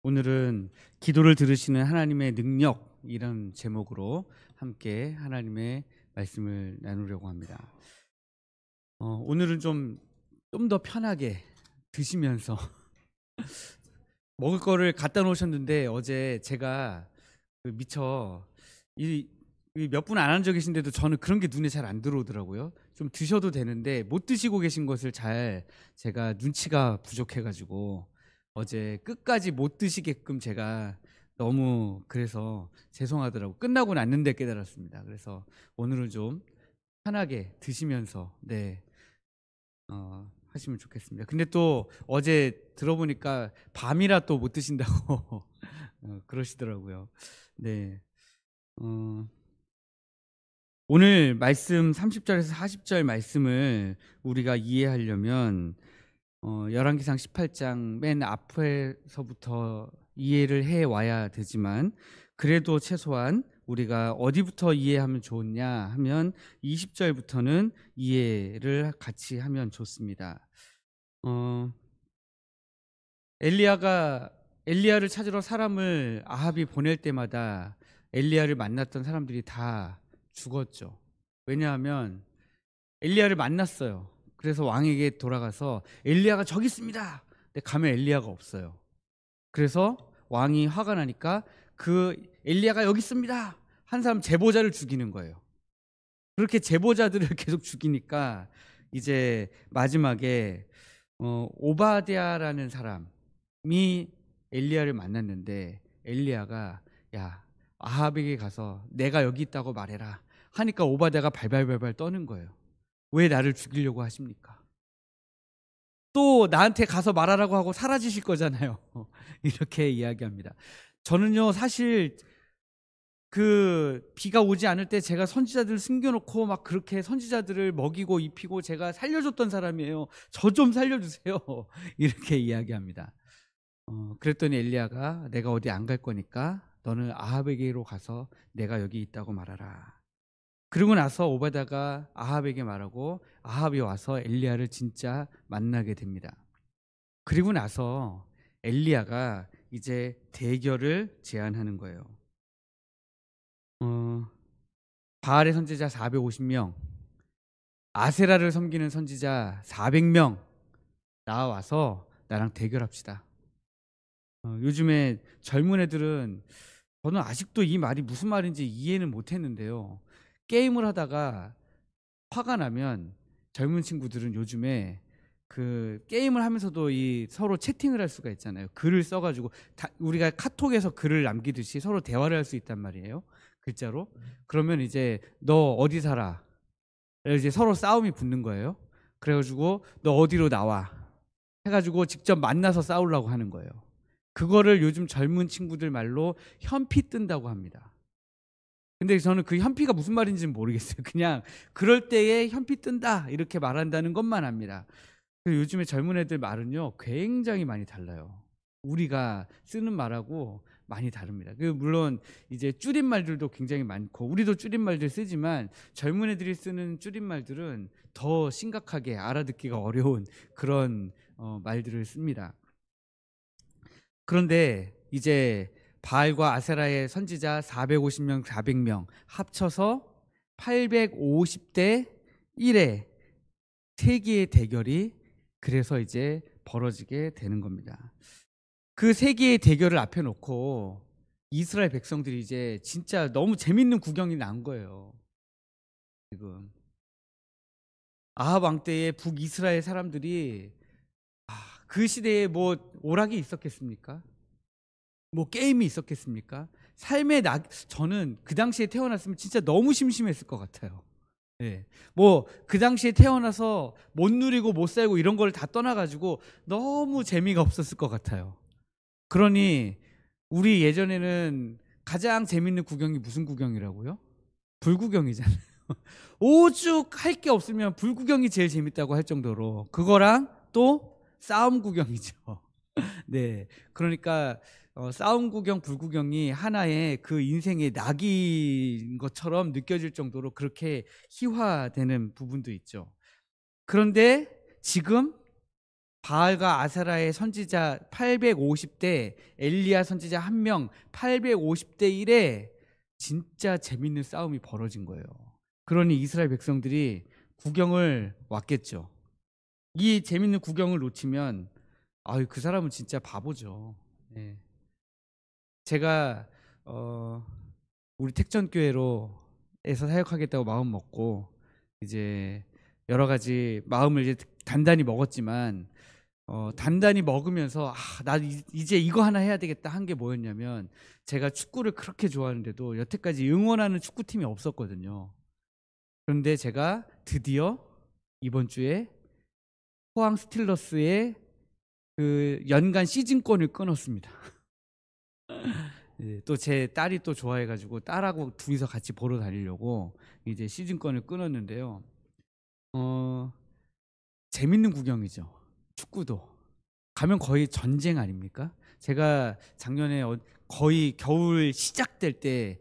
오늘은 기도를 들으시는 하나님의 능력 이런 제목으로 함께 하나님의 말씀을 나누려고 합니다. 오늘은 좀 더 편하게 드시면서 먹을 거를 갖다 놓으셨는데 어제 제가 미처 몇 분 안 앉아 계신데도 저는 그런 게 눈에 잘 안 들어오더라고요. 좀 드셔도 되는데 못 드시고 계신 것을 잘 제가 눈치가 부족해가지고 어제 끝까지 못 드시게끔 제가 너무 그래서 죄송하더라고. 끝나고 났는데 깨달았습니다. 그래서 오늘은 좀 편하게 드시면서 하시면 좋겠습니다. 근데 또 어제 들어보니까 밤이라 또 못 드신다고 그러시더라고요. 네. 어, 오늘 말씀 30절에서 40절 말씀을 우리가 이해하려면 열왕기상 18장 맨 앞에서부터 이해를 해 와야 되지만 그래도 최소한 우리가 어디부터 이해하면 좋냐 하면 20절부터는 이해를 같이 하면 좋습니다. 어, 엘리야를 찾으러 사람을 아합이 보낼 때마다 엘리야를 만났던 사람들이 다 죽었죠. 왜냐하면 엘리야를 만났어요. 그래서 왕에게 돌아가서 엘리야가 저기 있습니다. 근데 가면 엘리야가 없어요. 그래서 왕이 화가 나니까 그 엘리야가 여기 있습니다 한 사람 제보자를 죽이는 거예요. 그렇게 제보자들을 계속 죽이니까 이제 마지막에 오바댜라는 사람이 엘리야를 만났는데 엘리야가 야 아합에게 가서 내가 여기 있다고 말해라 하니까 오바댜가 발발발발 떠는 거예요. 왜 나를 죽이려고 하십니까? 또 나한테 가서 말하라고 하고 사라지실 거잖아요. 이렇게 이야기합니다. 저는요 사실 그 비가 오지 않을 때 제가 선지자들을 숨겨놓고 막 그렇게 선지자들을 먹이고 입히고 제가 살려줬던 사람이에요. 저 좀 살려주세요. 이렇게 이야기합니다. 그랬더니 엘리야가 내가 어디 안 갈 거니까 너는 아합에게로 가서 내가 여기 있다고 말하라. 그리고 나서 오바다가 아합에게 말하고 아합이 와서 엘리야를 진짜 만나게 됩니다. 그리고 나서 엘리야가 이제 대결을 제안하는 거예요. 어, 바알의 선지자 450명, 아세라를 섬기는 선지자 400명 나와서 나랑 대결합시다. 요즘에 젊은 애들은 저는 아직도 이 말이 무슨 말인지 이해는 못했는데요. 게임을 하다가 화가 나면 젊은 친구들은 요즘에 그 게임을 하면서도 이 서로 채팅을 할 수가 있잖아요. 글을 써가지고 우리가 카톡에서 글을 남기듯이 서로 대화를 할 수 있단 말이에요. 글자로. 그러면 이제 너 어디 살아? 이제 서로 싸움이 붙는 거예요. 그래가지고 너 어디로 나와? 해가지고 직접 만나서 싸우려고 하는 거예요. 그거를 요즘 젊은 친구들 말로 현피 뜬다고 합니다. 근데 저는 그 현피가 무슨 말인지는 모르겠어요. 그냥 그럴 때에 현피 뜬다 이렇게 말한다는 것만 압니다. 요즘에 젊은 애들 말은요 굉장히 많이 달라요. 우리가 쓰는 말하고 많이 다릅니다. 물론 이제 줄임말들도 굉장히 많고 우리도 줄임말들 쓰지만 젊은 애들이 쓰는 줄임말들은 더 심각하게 알아듣기가 어려운 그런 말들을 씁니다. 그런데 이제 바알과 아세라의 선지자 450명, 400명 합쳐서 850대 1의 세기의 대결이 그래서 이제 벌어지게 되는 겁니다. 그 세기의 대결을 앞에 놓고 이스라엘 백성들이 이제 진짜 너무 재밌는 구경이 난 거예요. 지금 아합 왕 때의 북이스라엘 사람들이 그 시대에 뭐 오락이 있었겠습니까? 뭐 게임이 있었겠습니까? 저는 그 당시에 태어났으면 진짜 너무 심심했을 것 같아요. 예. 뭐 그 당시에 태어나서 못 누리고 못 살고 이런 걸 다 떠나가지고 너무 재미가 없었을 것 같아요. 그러니 우리 예전에는 가장 재밌는 구경이 무슨 구경이라고요? 불구경이잖아요. 오죽 할 게 없으면 불구경이 제일 재밌다고 할 정도로 그거랑 또 싸움 구경이죠. 네. 그러니까 싸움 구경, 불구경이 하나의 그 인생의 낙인 것처럼 느껴질 정도로 그렇게 희화되는 부분도 있죠. 그런데 지금 바알과 아세라의 선지자 850대, 엘리야 선지자 1명 850대 1에 진짜 재밌는 싸움이 벌어진 거예요. 그러니 이스라엘 백성들이 구경을 왔겠죠. 이 재밌는 구경을 놓치면 아유, 그 사람은 진짜 바보죠. 네. 제가 우리 택전교회로에서 사역하겠다고 마음 먹고 이제 여러 가지 마음을 이제 단단히 먹었지만 단단히 먹으면서 나 이제 이거 하나 해야 되겠다 한 게 뭐였냐면, 제가 축구를 그렇게 좋아하는데도 여태까지 응원하는 축구팀이 없었거든요. 그런데 제가 드디어 이번 주에 포항 스틸러스의 그 연간 시즌권을 끊었습니다. 또 제 딸이 또 좋아해가지고 딸하고 둘이서 같이 보러 다니려고 이제 시즌권을 끊었는데요. 재밌는 구경이죠. 축구도 가면 거의 전쟁 아닙니까? 제가 작년에 거의 겨울 시작될 때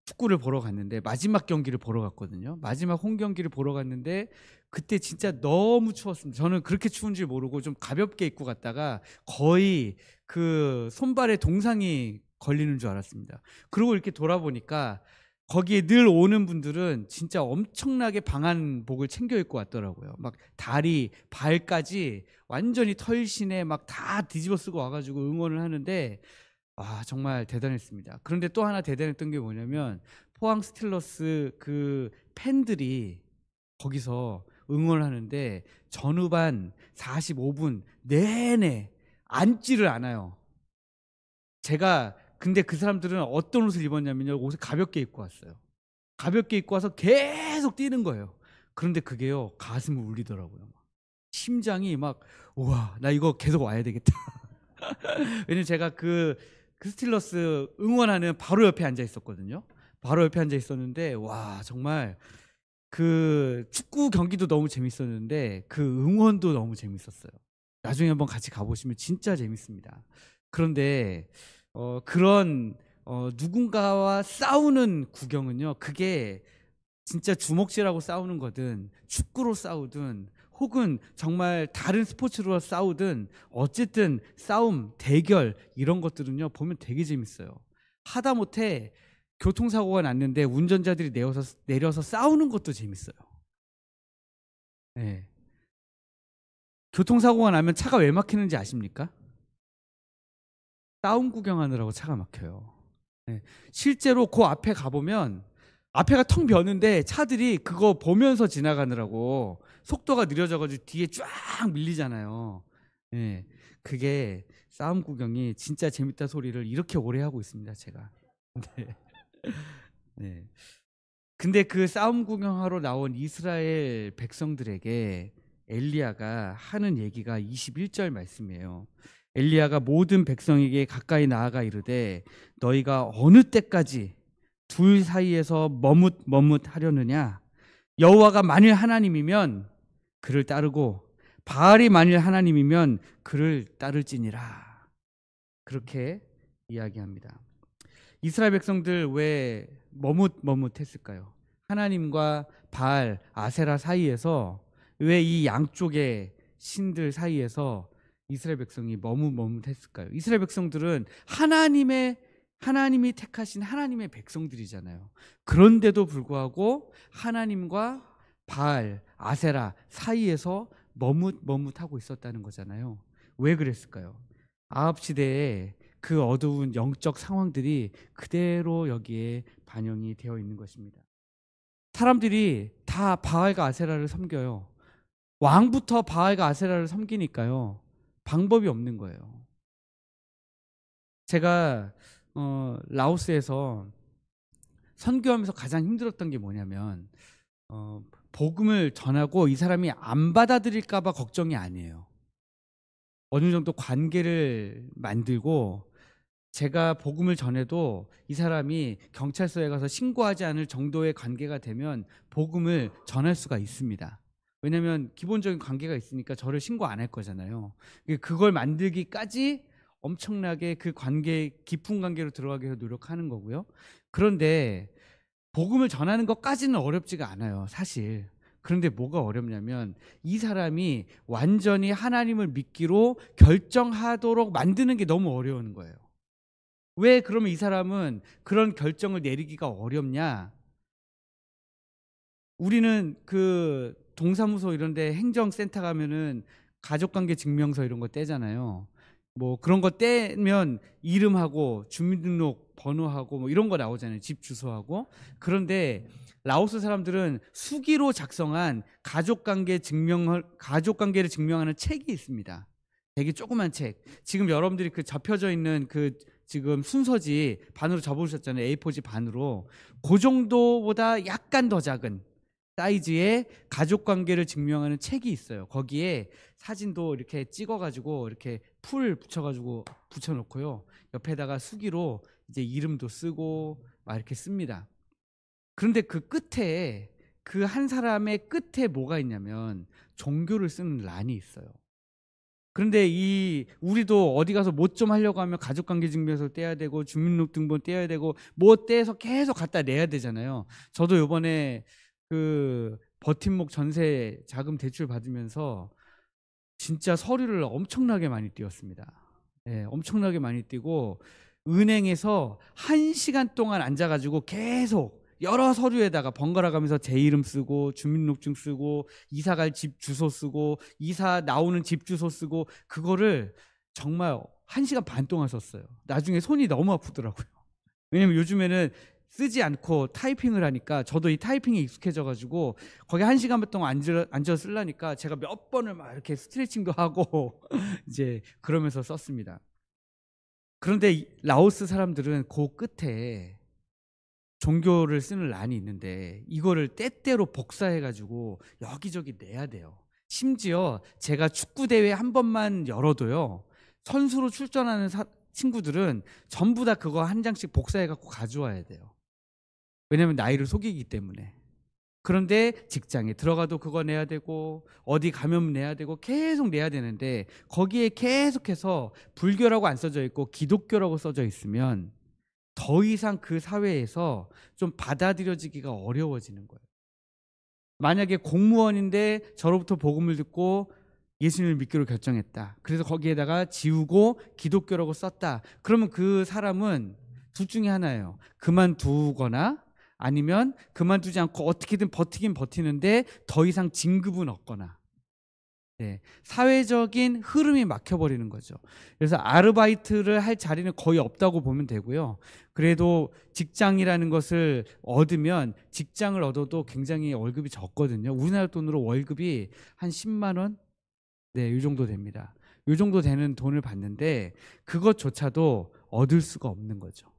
축구를 보러 갔는데, 마지막 경기를 보러 갔거든요. 마지막 홈 경기를 보러 갔는데 그때 진짜 너무 추웠습니다. 저는 그렇게 추운 줄 모르고 좀 가볍게 입고 갔다가 거의 그 손발에 동상이 걸리는 줄 알았습니다. 그리고 이렇게 돌아보니까 거기에 늘 오는 분들은 진짜 엄청나게 방한복을 챙겨 입고 왔더라고요. 막 다리, 발까지 완전히 털신에 막 다 뒤집어 쓰고 와가지고 응원을 하는데, 정말 대단했습니다. 그런데 또 하나 대단했던 게 뭐냐면, 포항 스틸러스 그 팬들이 거기서 응원을 하는데 전후반 45분 내내 앉지를 않아요. 제가 근데 그 사람들은 어떤 옷을 입었냐면요, 옷을 가볍게 입고 왔어요. 가볍게 입고 와서 계속 뛰는 거예요. 그런데 그게요, 가슴을 울리더라고요. 심장이 막, 우와, 나 이거 계속 와야 되겠다. 왜냐면 제가 그 스틸러스 응원하는 바로 옆에 앉아 있었거든요. 바로 옆에 앉아 있었는데, 와, 정말 그 축구 경기도 너무 재밌었는데 그 응원도 너무 재밌었어요. 나중에 한번 같이 가보시면 진짜 재밌습니다. 그런데 그런 누군가와 싸우는 구경은요, 그게 진짜 주먹질하고 싸우는 거든 축구로 싸우든 혹은 정말 다른 스포츠로 싸우든 어쨌든 싸움, 대결 이런 것들은요 보면 되게 재밌어요. 하다못해 교통사고가 났는데 운전자들이 내려서 싸우는 것도 재밌어요. 네. 교통사고가 나면 차가 왜 막히는지 아십니까? 싸움 구경하느라고 차가 막혀요. 네. 실제로 그 앞에 가보면 앞에가 텅 비었는데 차들이 그거 보면서 지나가느라고 속도가 느려져가지고 뒤에 쫙 밀리잖아요. 네. 그게 싸움 구경이 진짜 재밌다 소리를 이렇게 오래 하고 있습니다, 제가. 네. 네. 근데 그 싸움 구경하러 나온 이스라엘 백성들에게 엘리야가 하는 얘기가 21절 말씀이에요. 엘리야가 모든 백성에게 가까이 나아가 이르되 너희가 어느 때까지 둘 사이에서 머뭇머뭇하려느냐? 여호와가 만일 하나님이면 그를 따르고 바알이 만일 하나님이면 그를 따를지니라. 그렇게 이야기합니다. 이스라엘 백성들 왜 머뭇머뭇했을까요? 하나님과 바알, 아세라 사이에서, 왜 이 양쪽의 신들 사이에서 이스라엘 백성이 머뭇머뭇했을까요? 이스라엘 백성들은 하나님이 택하신 하나님의 백성들이잖아요. 그런데도 불구하고 하나님과 바알, 아세라 사이에서 머뭇머뭇하고 있었다는 거잖아요. 왜 그랬을까요? 아합 시대에 그 어두운 영적 상황들이 그대로 여기에 반영이 되어 있는 것입니다. 사람들이 다 바알과 아세라를 섬겨요. 왕부터 바알과 아세라를 섬기니까요, 방법이 없는 거예요. 제가 라오스에서 선교하면서 가장 힘들었던 게 뭐냐면, 복음을 전하고 이 사람이 안 받아들일까 봐 걱정이 아니에요. 어느 정도 관계를 만들고 제가 복음을 전해도 이 사람이 경찰서에 가서 신고하지 않을 정도의 관계가 되면 복음을 전할 수가 있습니다. 왜냐하면 기본적인 관계가 있으니까 저를 신고 안 할 거잖아요. 그걸 만들기까지 엄청나게 그 관계, 깊은 관계로 들어가기 위해서 노력하는 거고요. 그런데 복음을 전하는 것까지는 어렵지가 않아요, 사실. 그런데 뭐가 어렵냐면 이 사람이 완전히 하나님을 믿기로 결정하도록 만드는 게 너무 어려운 거예요. 왜 그러면 이 사람은 그런 결정을 내리기가 어렵냐? 우리는 그 동사무소 이런 데 행정센터 가면은 가족관계 증명서 이런 거 떼잖아요. 뭐 그런 거 떼면 이름하고 주민등록 번호하고 뭐 이런 거 나오잖아요. 집 주소하고. 그런데 라오스 사람들은 수기로 작성한 가족관계를 증명하는 책이 있습니다. 되게 조그만 책. 지금 여러분들이 그 접혀져 있는 그 지금 순서지 반으로 접으셨잖아요. A4지 반으로. 그 정도보다 약간 더 작은 사이즈의 가족 관계를 증명하는 책이 있어요. 거기에 사진도 이렇게 찍어가지고 이렇게 풀 붙여가지고 붙여놓고요. 옆에다가 수기로 이제 이름도 쓰고 막 이렇게 씁니다. 그런데 그 끝에 그 한 사람의 끝에 뭐가 있냐면 종교를 쓰는 란이 있어요. 그런데 이 우리도 어디 가서 뭐 좀 하려고 하면 가족관계증명서 떼야 되고 주민등록번호 떼야 되고 뭐 떼서 계속 갖다 내야 되잖아요. 저도 요번에 그 버팀목 전세 자금 대출 받으면서 진짜 서류를 엄청나게 많이 띄웠습니다. 예, 엄청나게 많이 띄고 은행에서 1시간 동안 앉아가지고 계속 여러 서류에다가 번갈아 가면서 제 이름 쓰고 주민등록증 쓰고 이사 갈 집 주소 쓰고 이사 나오는 집 주소 쓰고 그거를 정말 1시간 반 동안 썼어요. 나중에 손이 너무 아프더라고요. 왜냐면 요즘에는 쓰지 않고 타이핑을 하니까 저도 이 타이핑에 익숙해져 가지고 거기 1시간 반 동안 앉아 쓰려니까 제가 몇 번을 막 이렇게 스트레칭도 하고 이제 그러면서 썼습니다. 그런데 라오스 사람들은 그 끝에 종교를 쓰는 란이 있는데 이거를 때때로 복사해 가지고 여기저기 내야 돼요. 심지어 제가 축구 대회 한 번만 열어도요. 선수로 출전하는 친구들은 전부 다 그거 한 장씩 복사해 갖고 가져와야 돼요. 왜냐면 나이를 속이기 때문에. 그런데 직장에 들어가도 그거 내야 되고 어디 가면 내야 되고 계속 내야 되는데 거기에 계속해서 불교라고 안 써져 있고 기독교라고 써져 있으면 더 이상 그 사회에서 좀 받아들여지기가 어려워지는 거예요. 만약에 공무원인데 저로부터 복음을 듣고 예수님을 믿기로 결정했다. 그래서 거기에다가 지우고 기독교라고 썼다. 그러면 그 사람은 둘 중에 하나예요. 그만두거나 아니면 그만두지 않고 어떻게든 버티긴 버티는데 더 이상 진급은 없거나 네, 사회적인 흐름이 막혀버리는 거죠. 그래서 아르바이트를 할 자리는 거의 없다고 보면 되고요. 그래도 직장이라는 것을 얻으면 직장을 얻어도 굉장히 월급이 적거든요. 우리나라 돈으로 월급이 한 10만 원? 네, 이 정도 됩니다. 이 정도 되는 돈을 받는데 그것조차도 얻을 수가 없는 거죠.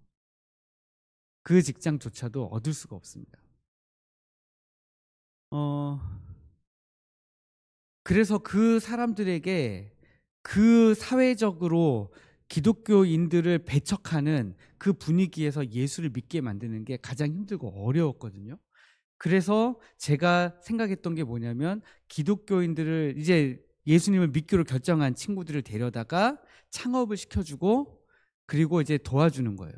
그 직장조차도 얻을 수가 없습니다. 그래서 그 사람들에게 그 사회적으로 기독교인들을 배척하는 그 분위기에서 예수를 믿게 만드는 게 가장 힘들고 어려웠거든요. 그래서 제가 생각했던 게 뭐냐면 기독교인들을 이제 예수님을 믿기로 결정한 친구들을 데려다가 창업을 시켜주고 그리고 이제 도와주는 거예요.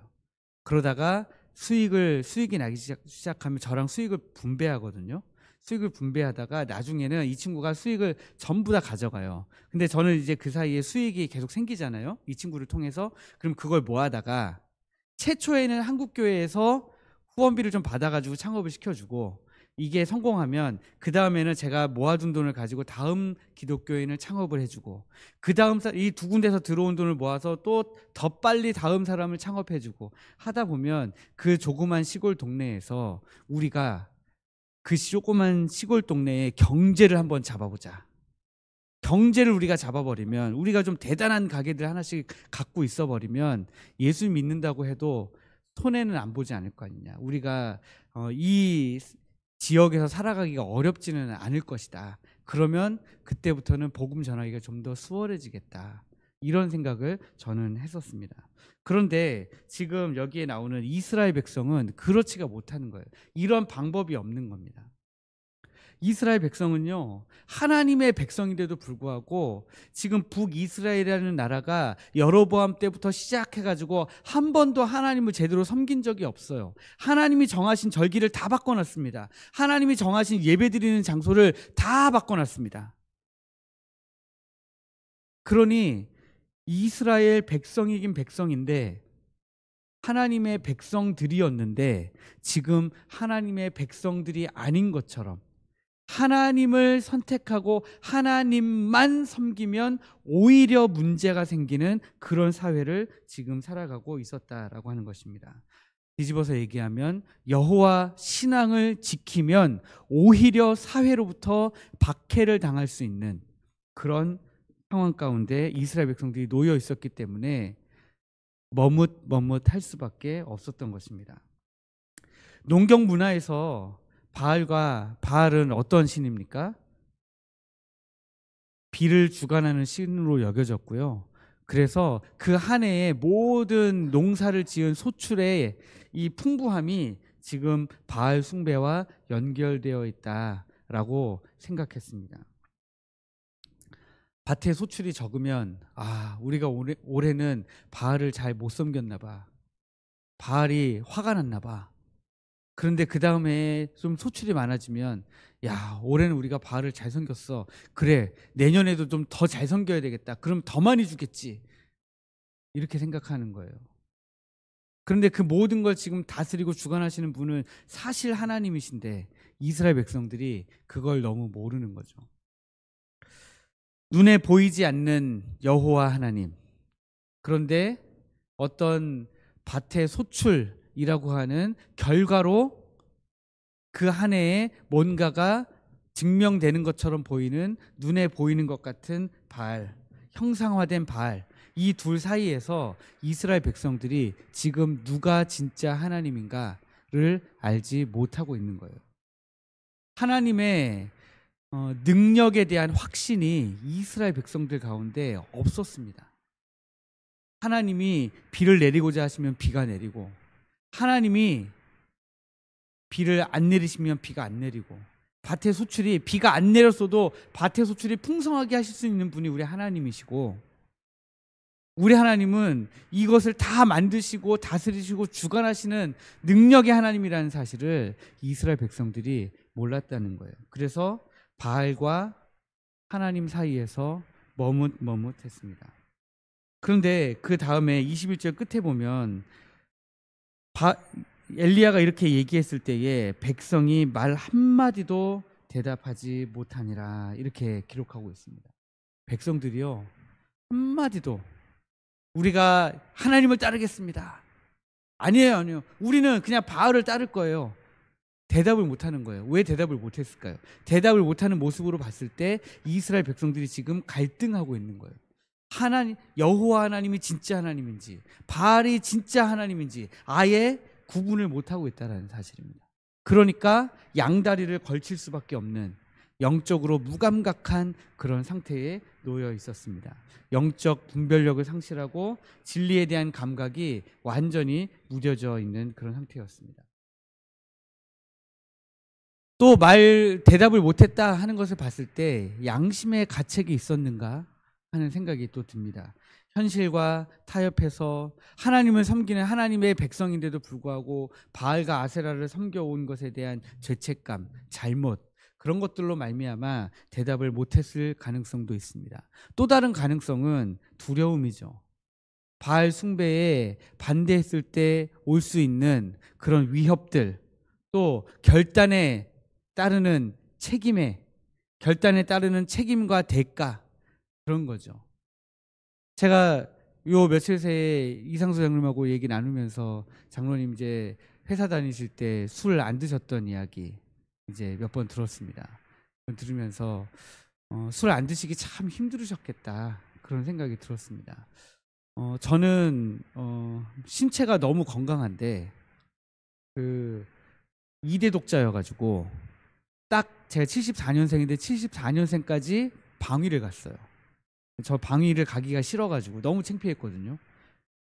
그러다가 수익이 나기 시작하면 저랑 수익을 분배하거든요. 수익을 분배하다가 나중에는 이 친구가 수익을 전부 다 가져가요. 근데 저는 이제 그 사이에 수익이 계속 생기잖아요. 이 친구를 통해서. 그럼 그걸 모아다가 최초에는 한국교회에서 후원비를 좀 받아가지고 창업을 시켜주고 이게 성공하면 그 다음에는 제가 모아둔 돈을 가지고 다음 기독교인을 창업을 해주고 그 다음 이 두 군데서 들어온 돈을 모아서 또 더 빨리 다음 사람을 창업해주고 하다 보면 그 조그만 시골 동네에서 우리가 그 조그만 시골 동네의 경제를 한번 잡아보자. 경제를 우리가 잡아버리면 우리가 좀 대단한 가게들 하나씩 갖고 있어버리면 예수 믿는다고 해도 손해는 안 보지 않을 거 아니냐. 우리가 이 지역에서 살아가기가 어렵지는 않을 것이다. 그러면 그때부터는 복음 전하기가 좀 더 수월해지겠다. 이런 생각을 저는 했었습니다. 그런데 지금 여기에 나오는 이스라엘 백성은 그렇지가 못하는 거예요. 이런 방법이 없는 겁니다. 이스라엘 백성은요, 하나님의 백성인데도 불구하고 지금 북이스라엘이라는 나라가 여로보암 때부터 시작해가지고 한 번도 하나님을 제대로 섬긴 적이 없어요. 하나님이 정하신 절기를 다 바꿔놨습니다. 하나님이 정하신 예배드리는 장소를 다 바꿔놨습니다. 그러니 이스라엘 백성이긴 백성인데 하나님의 백성들이었는데 지금 하나님의 백성들이 아닌 것처럼 하나님을 선택하고 하나님만 섬기면 오히려 문제가 생기는 그런 사회를 지금 살아가고 있었다라고 하는 것입니다. 뒤집어서 얘기하면 여호와 신앙을 지키면 오히려 사회로부터 박해를 당할 수 있는 그런 상황 가운데 이스라엘 백성들이 놓여 있었기 때문에 머뭇할 수밖에 없었던 것입니다. 농경 문화에서 바알은 어떤 신입니까? 비를 주관하는 신으로 여겨졌고요. 그래서 그 한 해의 모든 농사를 지은 소출의 이 풍부함이 지금 바알 숭배와 연결되어 있다라고 생각했습니다. 밭에 소출이 적으면 우리가 올해는 바알을 잘 못 섬겼나 봐. 바알이 화가 났나 봐. 그런데 그 다음에 좀 소출이 많아지면 올해는 우리가 바알을 잘 섬겼어. 그래, 내년에도 좀 더 잘 섬겨야 되겠다. 그럼 더 많이 주겠지. 이렇게 생각하는 거예요. 그런데 그 모든 걸 지금 다스리고 주관하시는 분은 사실 하나님이신데 이스라엘 백성들이 그걸 너무 모르는 거죠. 눈에 보이지 않는 여호와 하나님. 그런데 어떤 밭의 소출이라고 하는 결과로 그 한 해에 뭔가가 증명되는 것처럼 보이는 눈에 보이는 것 같은 바알, 형상화된 바알, 이 둘 사이에서 이스라엘 백성들이 지금 누가 진짜 하나님인가를 알지 못하고 있는 거예요. 하나님의 능력에 대한 확신이 이스라엘 백성들 가운데 없었습니다. 하나님이 비를 내리고자 하시면 비가 내리고, 하나님이 비를 안 내리시면 비가 안 내리고, 밭의 소출이 비가 안 내렸어도 밭의 소출이 풍성하게 하실 수 있는 분이 우리 하나님이시고, 우리 하나님은 이것을 다 만드시고 다스리시고 주관하시는 능력의 하나님이라는 사실을 이스라엘 백성들이 몰랐다는 거예요. 그래서 바알과 하나님 사이에서 머뭇했습니다. 그런데 그 다음에 21절 끝에 보면 엘리야가 이렇게 얘기했을 때에 백성이 말 한마디도 대답하지 못하니라, 이렇게 기록하고 있습니다. 백성들이요, 한마디도 우리가 하나님을 따르겠습니다, 아니에요, 우리는 그냥 바알을 따를 거예요, 대답을 못하는 거예요. 왜 대답을 못했을까요? 대답을 못하는 모습으로 봤을 때 이스라엘 백성들이 지금 갈등하고 있는 거예요. 여호와 하나님이 진짜 하나님인지 바알이 진짜 하나님인지 아예 구분을 못하고 있다는 사실입니다. 그러니까 양다리를 걸칠 수밖에 없는 영적으로 무감각한 그런 상태에 놓여 있었습니다. 영적 분별력을 상실하고 진리에 대한 감각이 완전히 무뎌져 있는 그런 상태였습니다. 또 대답을 못했다 하는 것을 봤을 때 양심의 가책이 있었는가 하는 생각이 또 듭니다. 현실과 타협해서 하나님을 섬기는 하나님의 백성인데도 불구하고 바알과 아세라를 섬겨온 것에 대한 죄책감, 잘못, 그런 것들로 말미암아 대답을 못했을 가능성도 있습니다. 또 다른 가능성은 두려움이죠. 바알 숭배에 반대했을 때 올 수 있는 그런 위협들, 또 결단에 따르는 책임과 대가, 그런 거죠. 제가 요 며칠 새에 이상수 장로님하고 얘기 나누면서 장로님 이제 회사 다니실 때 술 안 드셨던 이야기 이제 몇 번 들었습니다. 들으면서 술 안 드시기 참 힘들으셨겠다, 그런 생각이 들었습니다. 저는 신체가 너무 건강한데 그 2대 독자여가지고 딱 제가 74년생인데 74년생까지 방위를 갔어요. 저 방위를 가기가 싫어가지고 너무 창피했거든요.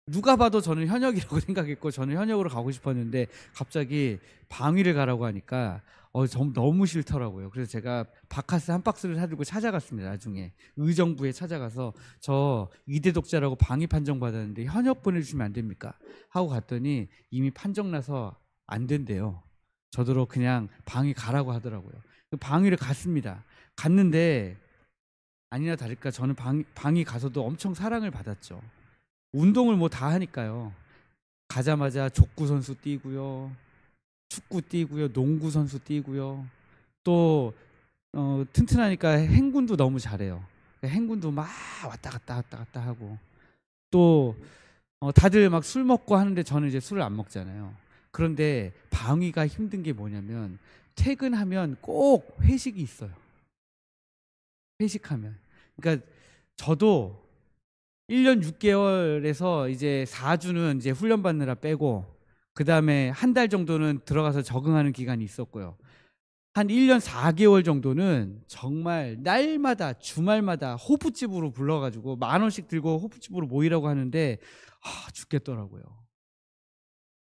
누가 봐도 저는 현역이라고 생각했고 저는 현역으로 가고 싶었는데 갑자기 방위를 가라고 하니까 너무 싫더라고요. 그래서 제가 바카스 한 박스를 사들고 찾아갔습니다. 나중에 의정부에 찾아가서 저 이대 독자라고 방위 판정 받았는데 현역 보내주시면 안 됩니까? 하고 갔더니 이미 판정 나서 안 된대요. 저더러 그냥 방위 가라고 하더라고요. 그 방위를 갔습니다. 갔는데 아니나 다를까 저는 방위 가서도 엄청 사랑을 받았죠. 운동을 뭐 다 하니까요. 가자마자 족구 선수 뛰고요. 축구 뛰고요. 농구 선수 뛰고요. 또 튼튼하니까 행군도 너무 잘해요. 행군도 막 왔다 갔다 하고 또 다들 막 술 먹고 하는데 저는 이제 술을 안 먹잖아요. 그런데 방위가 힘든 게 뭐냐면 퇴근하면 꼭 회식이 있어요. 회식하면. 그러니까 저도 1년 6개월에서 이제 4주는 이제 훈련 받느라 빼고 그다음에 한 달 정도는 들어가서 적응하는 기간이 있었고요. 한 1년 4개월 정도는 정말 날마다 주말마다 호프집으로 불러가지고 10,000원씩 들고 호프집으로 모이라고 하는데 죽겠더라고요.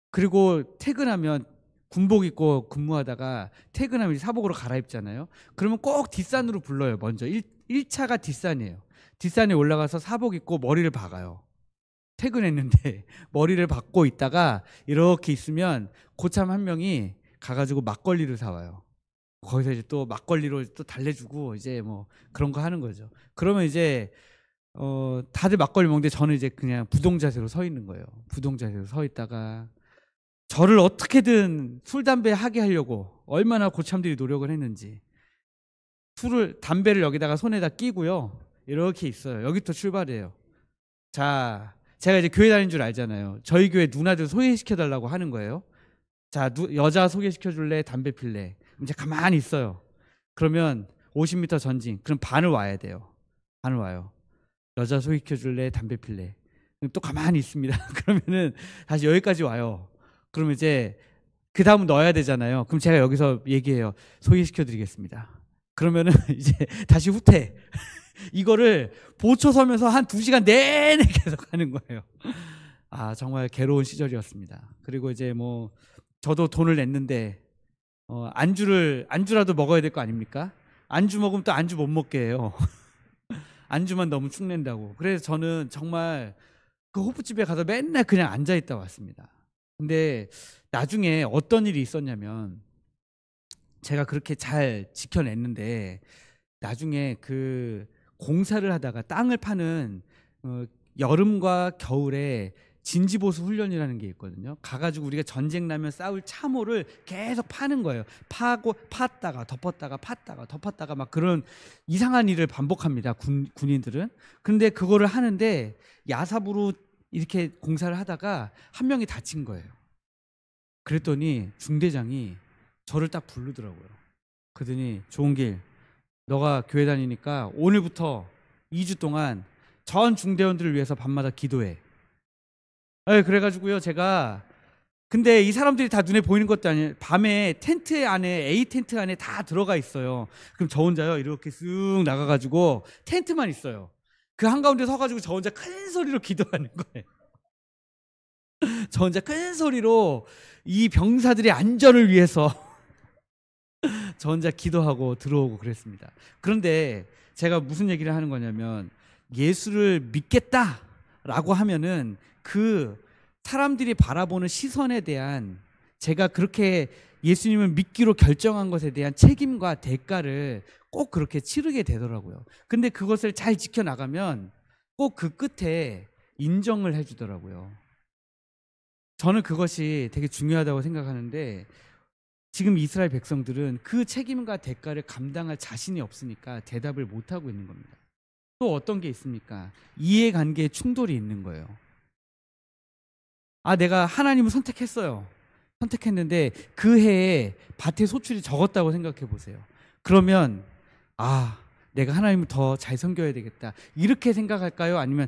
그리고 퇴근하면 군복 입고 근무하다가 퇴근하면 사복으로 갈아입잖아요. 그러면 꼭 뒷산으로 불러요. 먼저 1차가 뒷산이에요. 뒷산에 올라가서 사복 입고 머리를 박아요. 퇴근했는데 머리를 박고 있다가 이렇게 있으면 고참 한 명이 가가지고 막걸리를 사와요. 거기서 이제 또 막걸리로 또 달래주고 이제 뭐 그런 거 하는 거죠. 그러면 이제 다들 막걸리 먹는데 저는 이제 그냥 부동자세로 서 있는 거예요. 부동자세로 서 있다가 저를 어떻게든 술 담배 하게 하려고 얼마나 고참들이 노력을 했는지 담배를 여기다가 손에다 끼고요. 이렇게 있어요. 여기부터 출발이에요. 자, 제가 이제 교회 다니는 줄 알잖아요. 저희 교회 누나들 소개시켜 달라고 하는 거예요. 자, 여자 소개시켜 줄래? 담배 필래? 그럼 제가 가만히 있어요. 그러면 50m 전진. 그럼 반을 와야 돼요. 반을 와요. 여자 소개시켜 줄래? 담배 필래? 그럼 또 가만히 있습니다. 그러면은 다시 여기까지 와요. 그러면 이제 그 다음 넣어야 되잖아요. 그럼 제가 여기서 얘기해요. 소개시켜 드리겠습니다. 그러면은 이제 다시 후퇴. 이거를 보초 서면서 한 2시간 내내 계속 하는 거예요. 정말 괴로운 시절이었습니다. 그리고 이제 뭐 저도 돈을 냈는데 안주라도 먹어야 될 거 아닙니까? 안주 먹으면 또 안주 못 먹게 해요. 안주만 너무 축낸다고. 그래서 저는 정말 그 호프집에 가서 맨날 그냥 앉아 있다 왔습니다. 근데 나중에 어떤 일이 있었냐면 제가 그렇게 잘 지켜냈는데 나중에 그 공사를 하다가 땅을 파는 여름과 겨울에 진지보수 훈련이라는 게 있거든요. 가가지고 우리가 전쟁 나면 싸울 참호를 계속 파는 거예요. 파고 팠다가 덮었다가 팠다가 덮었다가 막 그런 이상한 일을 반복합니다. 군인들은. 근데 그거를 하는데 야삽으로 이렇게 공사를 하다가 한 명이 다친 거예요. 그랬더니 중대장이 저를 딱 부르더라고요. 그러더니 좋은길 너가 교회 다니니까 오늘부터 2주 동안 전 중대원들을 위해서 밤마다 기도해. 그래가지고요 제가 근데 이 사람들이 다 눈에 보이는 것도 아니에요. 밤에 텐트 안에 A 텐트 안에 다 들어가 있어요. 그럼 저 혼자요 이렇게 쓱 나가가지고 텐트만 있어요. 그 한가운데 서가지고 저 혼자 큰 소리로 기도하는 거예요. 저 혼자 큰 소리로 이 병사들의 안전을 위해서 저 혼자 기도하고 들어오고 그랬습니다. 그런데 제가 무슨 얘기를 하는 거냐면 예수를 믿겠다라고 하면은 그 사람들이 바라보는 시선에 대한 제가 그렇게 예수님을 믿기로 결정한 것에 대한 책임과 대가를 꼭 그렇게 치르게 되더라고요. 근데 그것을 잘 지켜나가면 꼭 그 끝에 인정을 해주더라고요. 저는 그것이 되게 중요하다고 생각하는데 지금 이스라엘 백성들은 그 책임과 대가를 감당할 자신이 없으니까 대답을 못하고 있는 겁니다. 또 어떤 게 있습니까? 이해관계에 충돌이 있는 거예요. 내가 하나님을 선택했어요. 선택했는데 그 해에 밭의 소출이 적었다고 생각해 보세요. 그러면 내가 하나님을 더 잘 섬겨야 되겠다 이렇게 생각할까요? 아니면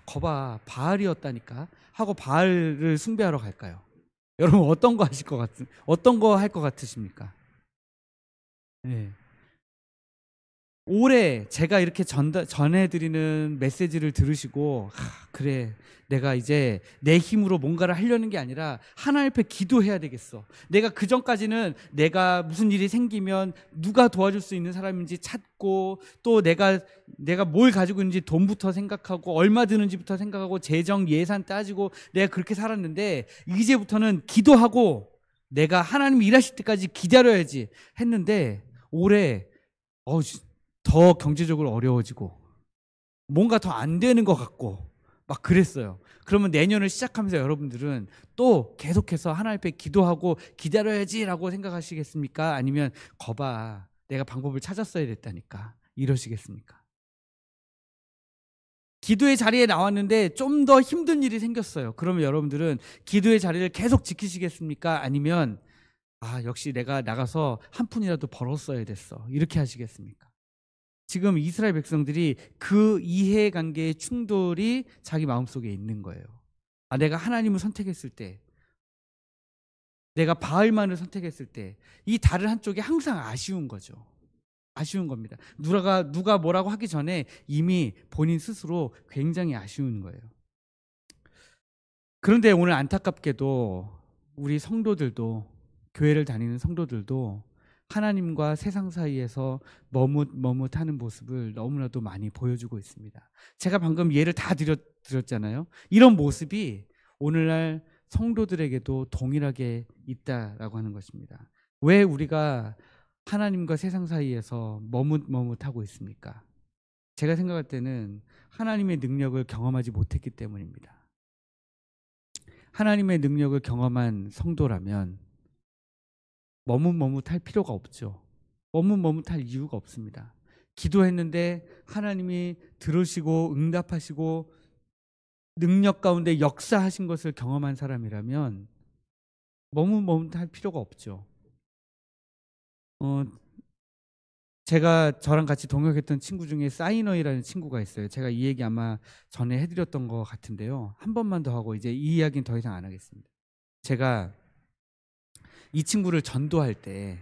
거봐 바알이었다니까 하고 바알을 숭배하러 갈까요? 여러분 어떤 거 할 것 같으십니까? 네. 올해 제가 이렇게 전해드리는 메시지를 들으시고 그래, 내가 이제 내 힘으로 뭔가를 하려는 게 아니라 하나님 앞에 기도해야 되겠어. 내가 그 전까지는 내가 무슨 일이 생기면 누가 도와줄 수 있는 사람인지 찾고, 또 내가 뭘 가지고 있는지 돈부터 생각하고 얼마 드는지부터 생각하고 재정 예산 따지고 내가 그렇게 살았는데, 이제부터는 기도하고 내가 하나님이 일하실 때까지 기다려야지 했는데, 올해 더 경제적으로 어려워지고 뭔가 더 안 되는 것 같고 막 그랬어요. 그러면 내년을 시작하면서 여러분들은 또 계속해서 하나님 앞에 기도하고 기다려야지라고 생각하시겠습니까? 아니면 거봐, 내가 방법을 찾았어야 됐다니까, 이러시겠습니까? 기도의 자리에 나왔는데 좀 더 힘든 일이 생겼어요. 그러면 여러분들은 기도의 자리를 계속 지키시겠습니까? 아니면 역시 내가 나가서 한 푼이라도 벌었어야 됐어, 이렇게 하시겠습니까? 지금 이스라엘 백성들이 그 이해관계의 충돌이 자기 마음속에 있는 거예요. 내가 하나님을 선택했을 때, 내가 바알만을 선택했을 때 이 다른 한쪽이 항상 아쉬운 거죠. 아쉬운 겁니다. 누가 뭐라고 하기 전에 이미 본인 스스로 굉장히 아쉬운 거예요. 그런데 오늘 안타깝게도 우리 성도들도, 교회를 다니는 성도들도 하나님과 세상 사이에서 머뭇하는 모습을 너무나도 많이 보여주고 있습니다. 제가 방금 예를 다 드렸잖아요. 이런 모습이 오늘날 성도들에게도 동일하게 있다라고 하는 것입니다. 왜 우리가 하나님과 세상 사이에서 머뭇하고 있습니까? 제가 생각할 때는 하나님의 능력을 경험하지 못했기 때문입니다. 하나님의 능력을 경험한 성도라면 머뭇할 필요가 없죠. 머뭇할 이유가 없습니다. 기도했는데 하나님이 들으시고 응답하시고 능력 가운데 역사하신 것을 경험한 사람이라면 머뭇할 필요가 없죠. 제가 저랑 같이 동역했던 친구 중에 사이너이라는 친구가 있어요. 제가 이 얘기 아마 전에 해드렸던 것 같은데요. 한 번만 더 하고 이제 이 이야기는 더 이상 안 하겠습니다. 제가 이 친구를 전도할 때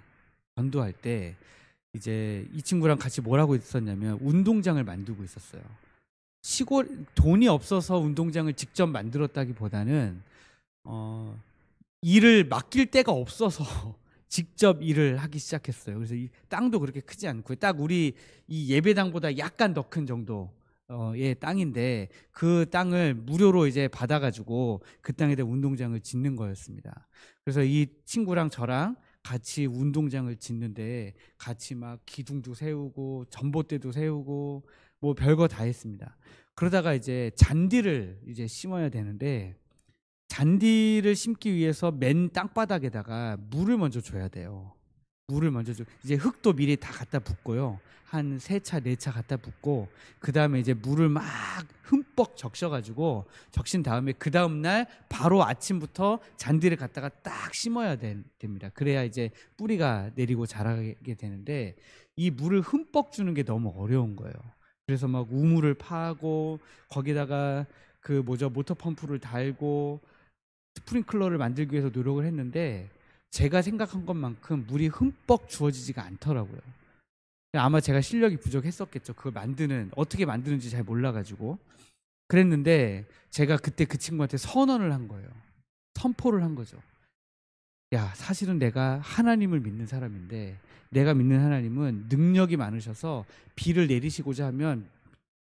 이제 이 친구랑 같이 뭘 하고 있었냐면 운동장을 만들고 있었어요. 돈이 없어서 운동장을 직접 만들었다기보다는 일을 맡길 데가 없어서 직접 일을 하기 시작했어요. 그래서 이 땅도 그렇게 크지 않고 딱 우리 이 예배당보다 약간 더 큰 정도의 땅인데, 그 땅을 무료로 이제 받아가지고 그 땅에다 운동장을 짓는 거였습니다. 그래서 이 친구랑 저랑 같이 운동장을 짓는데 같이 막 기둥도 세우고 전봇대도 세우고 뭐 별거 다 했습니다. 그러다가 이제 잔디를 이제 심어야 되는데, 잔디를 심기 위해서 맨 땅바닥에다가 물을 먼저 줘야 돼요. 물을 먼저 줘. 이제 흙도 미리 다 갖다 붓고요. 한 3차, 4차 갖다 붓고, 그 다음에 이제 물을 막 흠뻑 적셔가지고, 적신 다음에 그 다음날 바로 아침부터 잔디를 갖다가 딱 심어야 됩니다. 그래야 이제 뿌리가 내리고 자라게 되는데, 이 물을 흠뻑 주는 게 너무 어려운 거예요. 그래서 막 우물을 파고, 거기다가 모터 펌프를 달고, 스프링클러를 만들기 위해서 노력을 했는데 제가 생각한 것만큼 물이 흠뻑 주어지지가 않더라고요. 아마 제가 실력이 부족했었겠죠. 그걸 어떻게 만드는지 잘 몰라가지고. 그랬는데 제가 그때 그 친구한테 선언을 한 거예요. 선포를 한 거죠. 야, 사실은 내가 하나님을 믿는 사람인데, 내가 믿는 하나님은 능력이 많으셔서 비를 내리시고자 하면,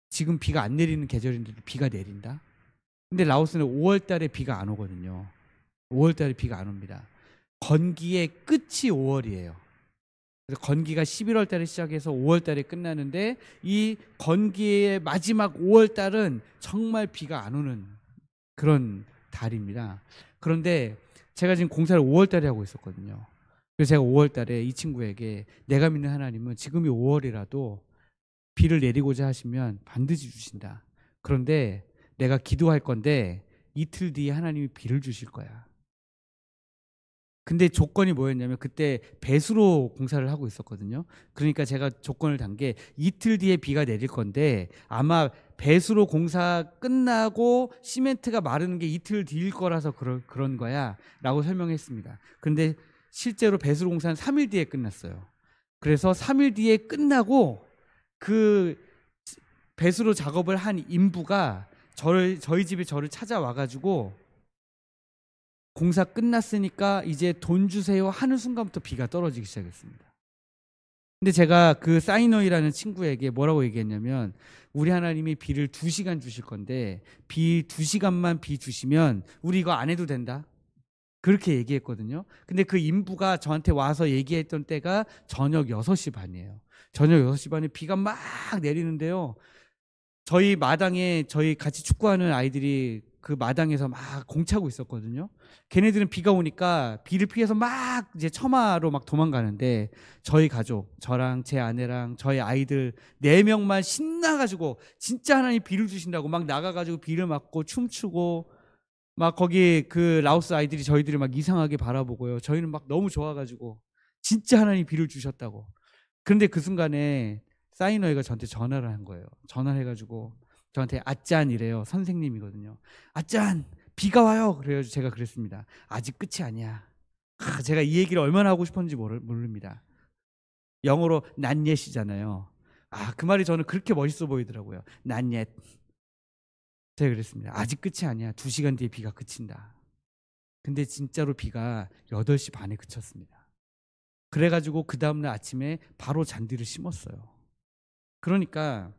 지금 비가 안 내리는 계절인데도 비가 내린다? 근데 라오스는 5월 달에 비가 안 오거든요. 5월 달에 비가 안 옵니다. 건기의 끝이 5월이에요. 그래서 건기가 11월 달에 시작해서 5월 달에 끝나는데, 이 건기의 마지막 5월 달은 정말 비가 안 오는 그런 달입니다. 그런데 제가 지금 공사를 5월 달에 하고 있었거든요. 그래서 제가 5월 달에 이 친구에게, 내가 믿는 하나님은 지금이 5월이라도 비를 내리고자 하시면 반드시 주신다. 그런데 내가 기도할 건데 이틀 뒤에 하나님이 비를 주실 거야. 근데 조건이 뭐였냐면, 그때 배수로 공사를 하고 있었거든요. 그러니까 제가 조건을 단 게, 이틀 뒤에 비가 내릴 건데 아마 배수로 공사 끝나고 시멘트가 마르는 게 이틀 뒤일 거라서 그런 거야 라고 설명했습니다. 근데 실제로 배수로 공사는 3일 뒤에 끝났어요. 그래서 3일 뒤에 끝나고 그 배수로 작업을 한 인부가 저희 집에 저를 찾아와 가지고 공사 끝났으니까 이제 돈 주세요 하는 순간부터 비가 떨어지기 시작했습니다. 근데 제가 그 사이너이라는 친구에게 뭐라고 얘기했냐면, 우리 하나님이 비를 2시간 주실 건데 비 2시간만 비 주시면 우리 이거 안 해도 된다, 그렇게 얘기했거든요. 근데 그 인부가 저한테 와서 얘기했던 때가 저녁 6시 반이에요. 저녁 6시 반에 비가 막 내리는데요, 저희 마당에 저희 같이 축구하는 아이들이 그 마당에서 막 공차고 있었거든요. 걔네들은 비가 오니까 비를 피해서 막 이제 처마로 막 도망가는데, 저희 가족, 저랑 제 아내랑 저희 아이들 4명만 신나가지고 진짜 하나님 비를 주신다고 막 나가가지고 비를 맞고 춤추고, 막 거기 그 라오스 아이들이 저희들을 막 이상하게 바라보고요. 저희는 막 너무 좋아가지고 진짜 하나님 비를 주셨다고. 그런데 그 순간에 사이너이가 저한테 전화를 한 거예요. 전화를 해가지고 저한테 아짠이래요. 선생님이거든요. 아짠, 비가 와요. 그래가지고 제가 그랬습니다. 아직 끝이 아니야. 제가 이 얘기를 얼마나 하고 싶었는지 모릅니다. 영어로 not yet이잖아요. 그 말이 저는 그렇게 멋있어 보이더라고요. not yet. 제가 그랬습니다. 아직 끝이 아니야. 2시간 뒤에 비가 그친다. 근데 진짜로 비가 8시 반에 그쳤습니다. 그래가지고 그 다음날 아침에 바로 잔디를 심었어요. 그러니까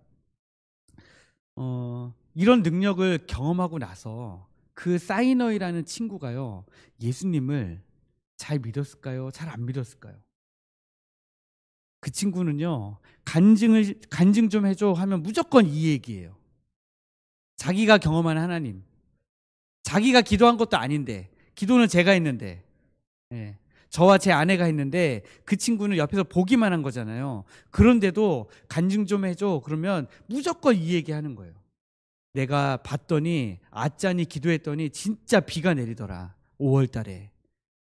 이런 능력을 경험하고 나서 그 사이너이라는 친구가요, 예수님을 잘 믿었을까요? 잘 안 믿었을까요? 그 친구는요, 간증 좀 해줘 하면 무조건 이 얘기예요. 자기가 경험한 하나님, 자기가 기도한 것도 아닌데, 기도는 제가 했는데, 예, 저와 제 아내가 했는데 그 친구는 옆에서 보기만 한 거잖아요. 그런데도 간증 좀 해줘 그러면 무조건 이 얘기하는 거예요. 내가 봤더니 아짠이 기도했더니 진짜 비가 내리더라, 5월 달에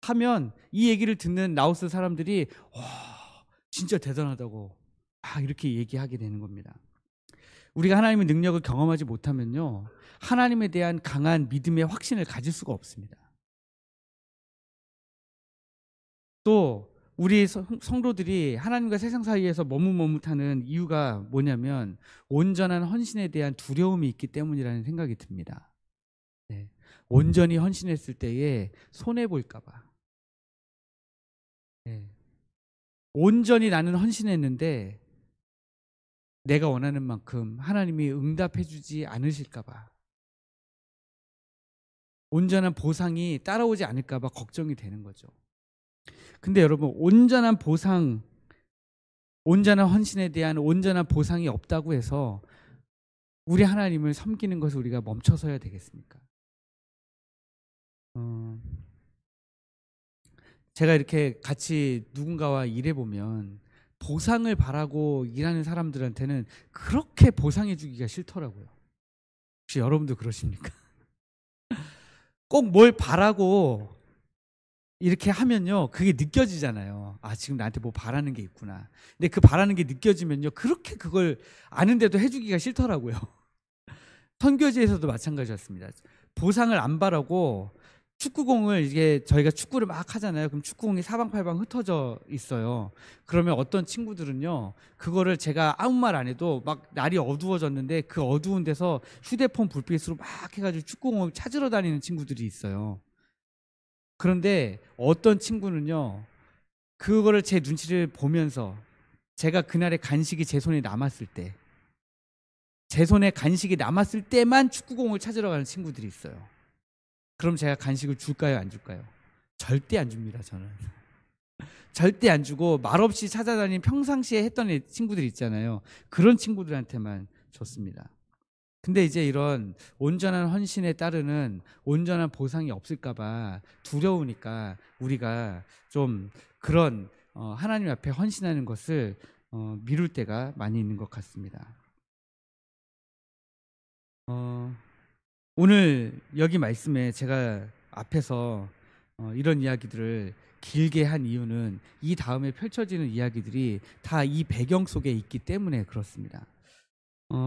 하면, 이 얘기를 듣는 라오스 사람들이 와, 진짜 대단하다고 이렇게 얘기하게 되는 겁니다. 우리가 하나님의 능력을 경험하지 못하면요, 하나님에 대한 강한 믿음의 확신을 가질 수가 없습니다. 또 우리 성도들이 하나님과 세상 사이에서 머뭇머뭇하는 이유가 뭐냐면, 온전한 헌신에 대한 두려움이 있기 때문이라는 생각이 듭니다. 네. 온전히 헌신했을 때에 손해볼까 봐. 네. 온전히 나는 헌신했는데 내가 원하는 만큼 하나님이 응답해 주지 않으실까 봐, 온전한 보상이 따라오지 않을까 봐 걱정이 되는 거죠. 근데 여러분, 온전한 보상, 온전한 헌신에 대한 온전한 보상이 없다고 해서 우리 하나님을 섬기는 것을 우리가 멈춰서야 되겠습니까? 제가 이렇게 같이 누군가와 일해보면 보상을 바라고 일하는 사람들한테는 그렇게 보상해 주기가 싫더라고요. 혹시 여러분도 그러십니까? 꼭 뭘 바라고 이렇게 하면요, 그게 느껴지잖아요. 지금 나한테 뭐 바라는 게 있구나. 근데 그 바라는 게 느껴지면요, 그렇게 그걸 아는데도 해주기가 싫더라고요. 선교지에서도 마찬가지였습니다. 보상을 안 바라고 축구공을, 이게 저희가 축구를 막 하잖아요. 그럼 축구공이 사방팔방 흩어져 있어요. 그러면 어떤 친구들은요, 그거를 제가 아무 말 안 해도 막 날이 어두워졌는데 그 어두운 데서 휴대폰 불빛으로 막 해가지고 축구공을 찾으러 다니는 친구들이 있어요. 그런데 어떤 친구는요, 그거를 제 눈치를 보면서, 제가 그날의 간식이 제 손에 남았을 때, 제 손에 간식이 남았을 때만 축구공을 찾으러 가는 친구들이 있어요. 그럼 제가 간식을 줄까요, 안 줄까요? 절대 안 줍니다, 저는. 절대 안 주고 말없이 찾아다니는, 평상시에 했던 친구들 있잖아요. 그런 친구들한테만 줬습니다. 근데 이제 이런 온전한 헌신에 따르는 온전한 보상이 없을까 봐 두려우니까 우리가 좀 그런 하나님 앞에 헌신하는 것을 미룰 때가 많이 있는 것 같습니다. 오늘 여기 말씀에 제가 앞에서 이런 이야기들을 길게 한 이유는 이 다음에 펼쳐지는 이야기들이 다 이 배경 속에 있기 때문에 그렇습니다.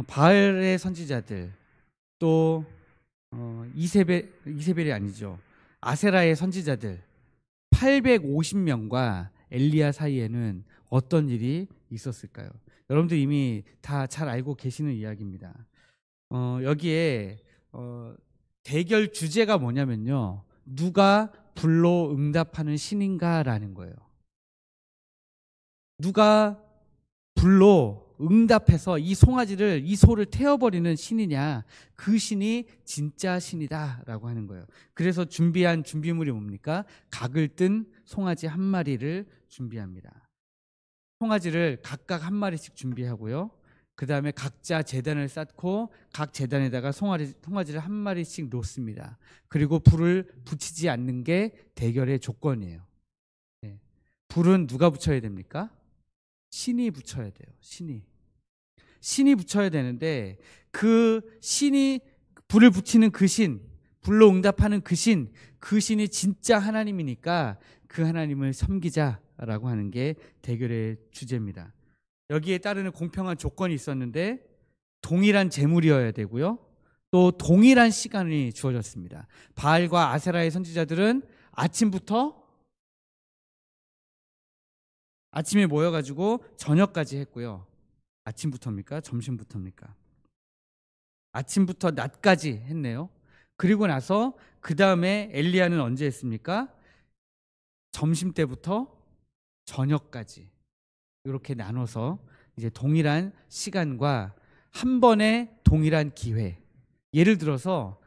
바알의 선지자들, 또 이세벨이 아니죠, 아세라의 선지자들 850명과 엘리야 사이에는 어떤 일이 있었을까요? 여러분들 이미 다 잘 알고 계시는 이야기입니다. 여기에 대결 주제가 뭐냐면요. 누가 불로 응답하는 신인가라는 거예요. 누가 불로 응답해서 이 송아지를, 이 소를 태워버리는 신이냐, 그 신이 진짜 신이다라고 하는 거예요. 그래서 준비한 준비물이 뭡니까? 각을 뜬 송아지 한 마리를 준비합니다. 송아지를 각각 한 마리씩 준비하고요. 그 다음에 각자 제단을 쌓고 각 제단에다가 송아지를 한 마리씩 놓습니다. 그리고 불을 붙이지 않는 게 대결의 조건이에요. 네. 불은 누가 붙여야 됩니까? 신이 붙여야 돼요. 신이 붙여야 되는데, 그 신이, 불을 붙이는 그 신, 불로 응답하는 그 신이 진짜 하나님이니까 그 하나님을 섬기자라고 하는 게 대결의 주제입니다. 여기에 따르는 공평한 조건이 있었는데, 동일한 제물이어야 되고요. 또 동일한 시간이 주어졌습니다. 바알과 아세라의 선지자들은 아침에 모여가지고 저녁까지 했고요. 아침부터입니까? 점심부터입니까? 아침부터 낮까지 했네요. 그리고 나서 그 다음에 엘리야는 언제 했습니까? 점심 때부터 저녁까지 이렇게 나눠서 이제 동일한 시간과 한 번의 동일한 기회. 예를 들어서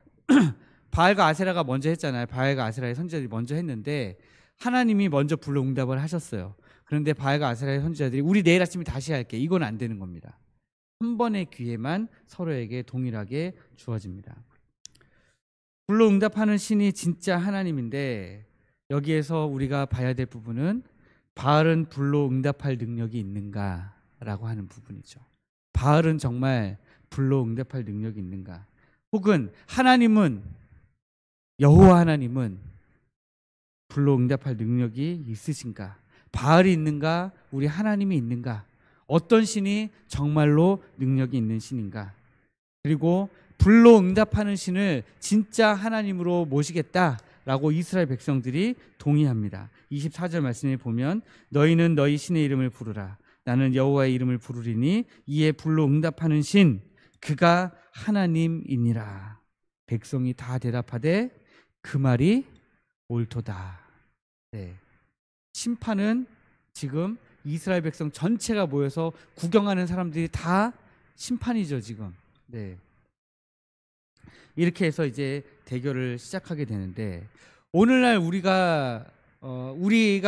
바알과 아세라가 먼저 했잖아요. 바알과 아세라의 선지자들이 먼저 했는데 하나님이 먼저 불러 응답을 하셨어요. 그런데 바알과 아세라의 선지자들이 우리 내일 아침에 다시 할게. 이건 안 되는 겁니다. 한 번의 기회만 서로에게 동일하게 주어집니다. 불로 응답하는 신이 진짜 하나님인데, 여기에서 우리가 봐야 될 부분은 바알은 불로 응답할 능력이 있는가라고 하는 부분이죠. 바알은 정말 불로 응답할 능력이 있는가? 혹은 여호와 하나님은 불로 응답할 능력이 있으신가? 바알이 있는가? 우리 하나님이 있는가? 어떤 신이 정말로 능력이 있는 신인가? 그리고 불로 응답하는 신을 진짜 하나님으로 모시겠다라고 이스라엘 백성들이 동의합니다. 24절 말씀에 보면 너희는 너희 신의 이름을 부르라. 나는 여호와의 이름을 부르리니 이에 불로 응답하는 신 그가 하나님이니라. 백성이 다 대답하되 그 말이 옳도다. 네. 심판은 지금 이스라엘 백성 전체가 모여서 구경하는 사람들이 다 심판이죠, 지금. 네. 이렇게 해서 이제 대결을 시작하게 되는데, 오늘날 우리가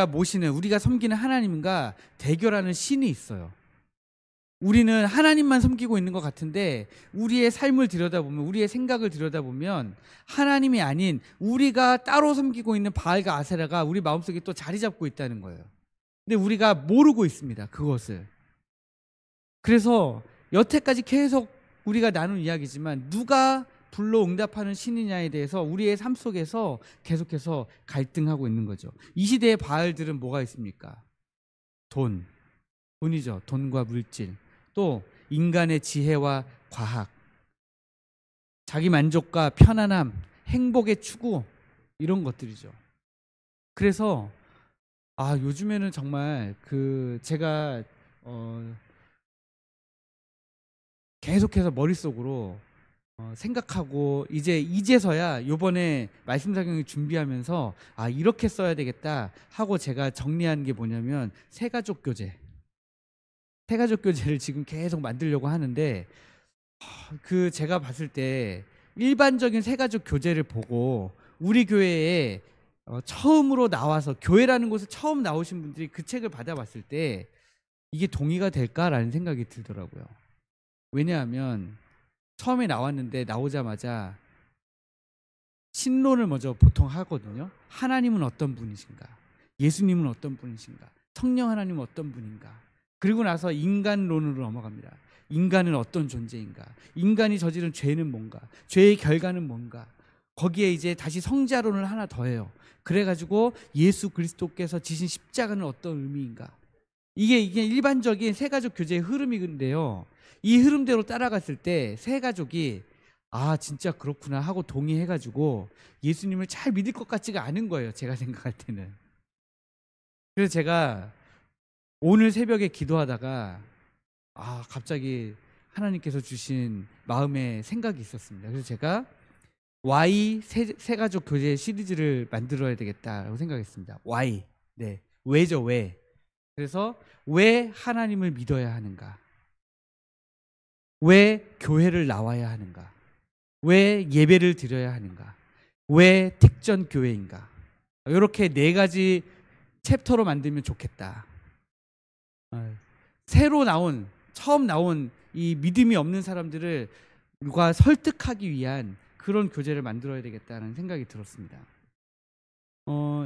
모시는, 우리가 섬기는 하나님과 대결하는 신이 있어요. 우리는 하나님만 섬기고 있는 것 같은데, 우리의 삶을 들여다보면, 우리의 생각을 들여다보면 하나님이 아닌 우리가 따로 섬기고 있는 바알과 아세라가 우리 마음속에 또 자리 잡고 있다는 거예요. 근데 우리가 모르고 있습니다, 그것을. 그래서 여태까지 계속 우리가 나눈 이야기지만 누가 불로 응답하는 신이냐에 대해서 우리의 삶 속에서 계속해서 갈등하고 있는 거죠. 이 시대의 바알들은 뭐가 있습니까? 돈이죠. 돈과 물질. 또 인간의 지혜와 과학, 자기 만족과 편안함, 행복의 추구, 이런 것들이죠. 그래서 요즘에는 정말 제가 계속해서 머릿속으로 생각하고 이제서야 요번에 말씀 작용을 준비하면서 이렇게 써야 되겠다 하고 제가 정리한 게 뭐냐면 새가족 교재를 지금 계속 만들려고 하는데, 제가 봤을 때 일반적인 새가족 교재를 보고 우리 교회에 처음으로 나와서, 교회라는 곳에 처음 나오신 분들이 그 책을 받아봤을 때 이게 동의가 될까라는 생각이 들더라고요. 왜냐하면 처음에 나오자마자 신론을 먼저 보통 하거든요. 하나님은 어떤 분이신가? 예수님은 어떤 분이신가? 성령 하나님은 어떤 분인가? 그리고 나서 인간론으로 넘어갑니다. 인간은 어떤 존재인가? 인간이 저지른 죄는 뭔가? 죄의 결과는 뭔가? 거기에 이제 다시 성자론을 하나 더해요. 그래가지고 예수 그리스도께서 지신 십자가는 어떤 의미인가? 이게 일반적인 새가족 교제의 흐름인데요. 이 흐름대로 따라갔을 때 새가족이 진짜 그렇구나 하고 동의해가지고 예수님을 잘 믿을 것 같지가 않은 거예요, 제가 생각할 때는. 그래서 제가 오늘 새벽에 기도하다가 갑자기 하나님께서 주신 마음의 생각이 있었습니다. 그래서 제가 Y 세가족 교제 시리즈를 만들어야 되겠다라고 생각했습니다. Y. 네. 왜죠, 왜? 그래서 왜 하나님을 믿어야 하는가? 왜 교회를 나와야 하는가? 왜 예배를 드려야 하는가? 왜 택전 교회인가? 이렇게 네 가지 챕터로 만들면 좋겠다. 처음 나온 이 믿음이 없는 사람들을 누가 설득하기 위한 그런 교재를 만들어야 되겠다는 생각이 들었습니다.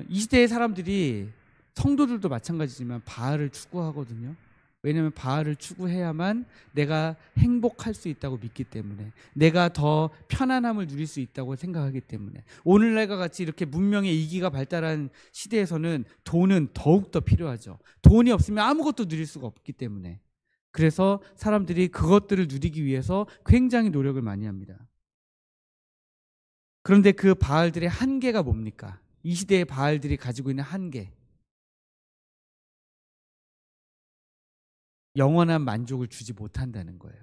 이 시대의 사람들이 성도들도 마찬가지지만 바알을 추구하거든요. 왜냐하면 바알을 추구해야만 내가 행복할 수 있다고 믿기 때문에, 내가 더 편안함을 누릴 수 있다고 생각하기 때문에. 오늘날과 같이 이렇게 문명의 이기가 발달한 시대에서는 돈은 더욱더 필요하죠. 돈이 없으면 아무것도 누릴 수가 없기 때문에. 그래서 사람들이 그것들을 누리기 위해서 굉장히 노력을 많이 합니다. 그런데 그 바알들의 한계가 뭡니까? 이 시대의 바알들이 가지고 있는 한계, 영원한 만족을 주지 못한다는 거예요.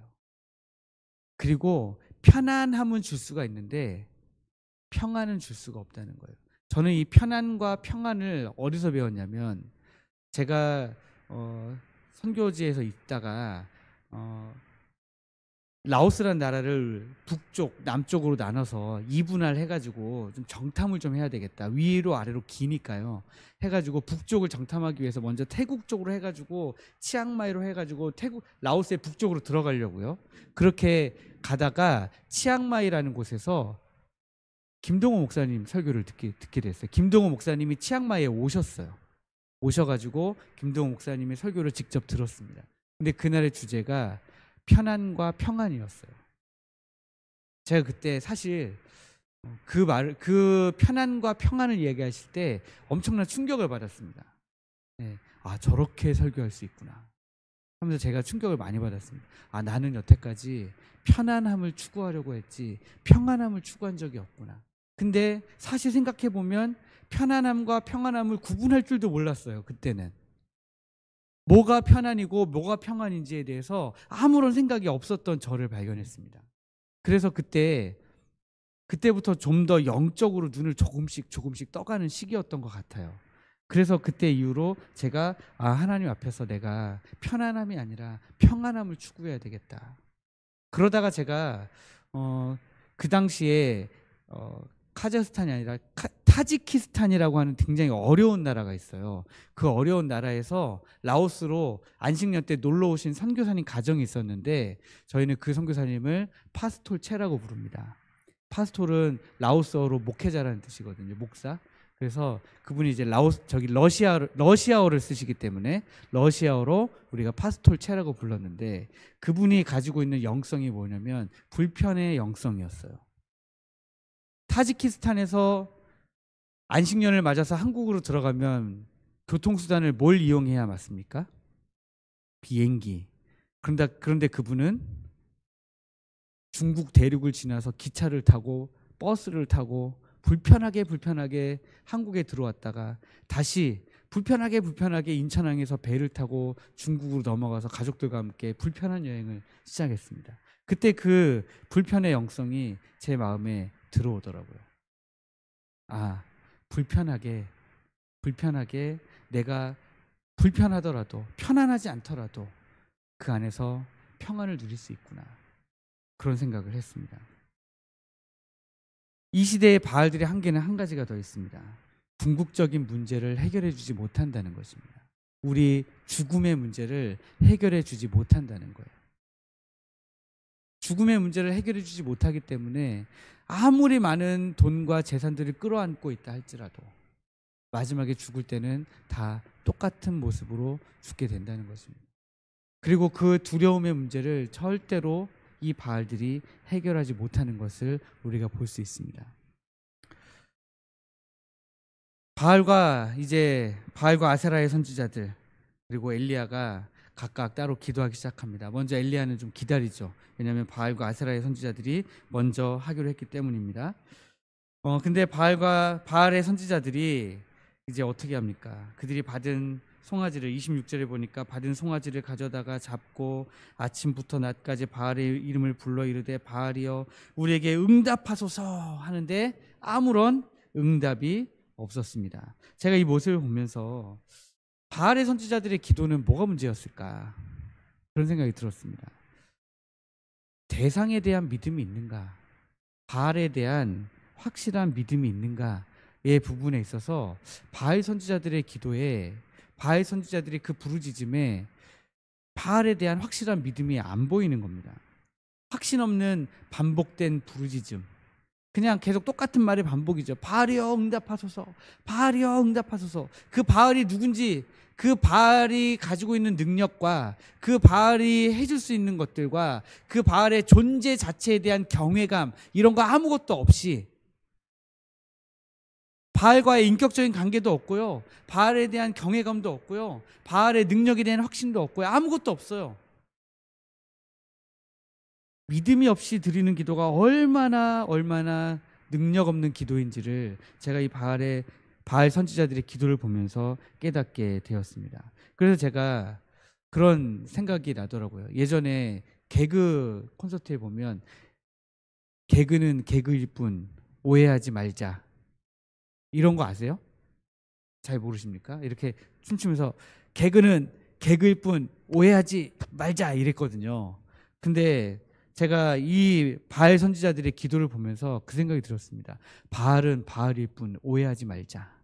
그리고 편안함은 줄 수가 있는데 평안은 줄 수가 없다는 거예요. 저는 이 편안과 평안을 어디서 배웠냐면, 제가 선교지에서 있다가 라오스라는 나라를 북쪽, 남쪽으로 나눠서 이분할 해가지고 좀 정탐을 좀 해야 되겠다. 위로 아래로 기니까요. 해가지고 북쪽을 정탐하기 위해서 먼저 태국 쪽으로 해가지고 치앙마이로 해가지고 라오스의 북쪽으로 들어가려고요. 그렇게 가다가 치앙마이라는 곳에서 김동호 목사님 설교를 듣게 됐어요. 김동호 목사님이 치앙마이에 오셨어요. 오셔가지고 김동호 목사님의 설교를 직접 들었습니다. 근데 그날의 주제가 편안과 평안이었어요. 제가 그때 사실 그 편안과 평안을 얘기하실 때 엄청난 충격을 받았습니다. 네. 저렇게 설교할 수 있구나 하면서 제가 충격을 많이 받았습니다. 나는 여태까지 편안함을 추구하려고 했지 평안함을 추구한 적이 없구나. 근데 사실 생각해 보면 편안함과 평안함을 구분할 줄도 몰랐어요. 그때는 뭐가 편안이고 뭐가 평안인지에 대해서 아무런 생각이 없었던 저를 발견했습니다. 그래서 그때부터 좀 더 영적으로 눈을 조금씩 떠가는 시기였던 것 같아요. 그래서 그때 이후로 제가 하나님 앞에서 내가 편안함이 아니라 평안함을 추구해야 되겠다. 그러다가 제가 그 당시에 카자흐스탄이 아니라 타지키스탄이라고 하는 굉장히 어려운 나라가 있어요. 그 어려운 나라에서 라오스로 안식년 때 놀러 오신 선교사님 가정이 있었는데, 저희는 그 선교사님을 파스톨체라고 부릅니다. 파스톨은 라오스어로 목회자라는 뜻이거든요. 목사. 그래서 그분이 이제 러시아어를 쓰시기 때문에 러시아어로 우리가 파스톨체라고 불렀는데, 그분이 가지고 있는 영성이 뭐냐면 불편의 영성이었어요. 타지키스탄에서 안식년을 맞아서 한국으로 들어가면 교통수단을 뭘 이용해야 맞습니까? 비행기. 그런데 그분은 중국 대륙을 지나서 기차를 타고 버스를 타고 불편하게 한국에 들어왔다가 다시 불편하게 인천항에서 배를 타고 중국으로 넘어가서 가족들과 함께 불편한 여행을 시작했습니다. 그때 그 불편의 영성이 제 마음에 들어오더라고요. 불편하게 내가 불편하더라도 편안하지 않더라도 그 안에서 평안을 누릴 수 있구나, 그런 생각을 했습니다. 이 시대의 바알들의 한계는 한 가지가 더 있습니다. 궁극적인 문제를 해결해 주지 못한다는 것입니다. 우리 죽음의 문제를 해결해 주지 못한다는 거예요. 죽음의 문제를 해결해 주지 못하기 때문에 아무리 많은 돈과 재산들을 끌어안고 있다 할지라도 마지막에 죽을 때는 다 똑같은 모습으로 죽게 된다는 것입니다. 그리고 그 두려움의 문제를 절대로 이 바알들이 해결하지 못하는 것을 우리가 볼 수 있습니다. 바알과 아세라의 선지자들, 그리고 엘리야가 각각 따로 기도하기 시작합니다. 먼저 엘리야는 좀 기다리죠. 왜냐하면 바알과 아세라의 선지자들이 먼저 하기로 했기 때문입니다. 근데 바알의 선지자들이 이제 어떻게 합니까? 그들이 받은 송아지를 26절에 보니까 받은 송아지를 가져다가 잡고 아침부터 낮까지 바알의 이름을 불러 이르되 바알이여 우리에게 응답하소서 하는데 아무런 응답이 없었습니다. 제가 이 모습을 보면서 바알의 선지자들의 기도는 뭐가 문제였을까? 그런 생각이 들었습니다. 대상에 대한 믿음이 있는가? 바알에 대한 확실한 믿음이 있는가의 부분에 있어서 바알 선지자들의 기도에 바알 선지자들의 그 부르짖음에 바알에 대한 확실한 믿음이 안 보이는 겁니다. 확신 없는 반복된 부르짖음. 그냥 계속 똑같은 말의 반복이죠. 바알이여 응답하소서. 바알이여 응답하소서. 그 바알이 누군지, 그 바알이 가지고 있는 능력과 그 바알이 해줄 수 있는 것들과 그 바알의 존재 자체에 대한 경외감 이런 거 아무것도 없이 바알과의 인격적인 관계도 없고요. 바알에 대한 경외감도 없고요. 바알의 능력에 대한 확신도 없고요. 아무것도 없어요. 믿음이 없이 드리는 기도가 얼마나 능력 없는 기도인지를 제가 이 바알 선지자들의 기도를 보면서 깨닫게 되었습니다. 그래서 제가 그런 생각이 나더라고요. 예전에 개그 콘서트에 보면 개그는 개그일 뿐 오해하지 말자 이런 거 아세요? 잘 모르십니까? 이렇게 춤추면서 개그는 개그일 뿐 오해하지 말자 이랬거든요. 근데 제가 이 바알 선지자들의 기도를 보면서 그 생각이 들었습니다. 바알은 바알일 뿐 오해하지 말자.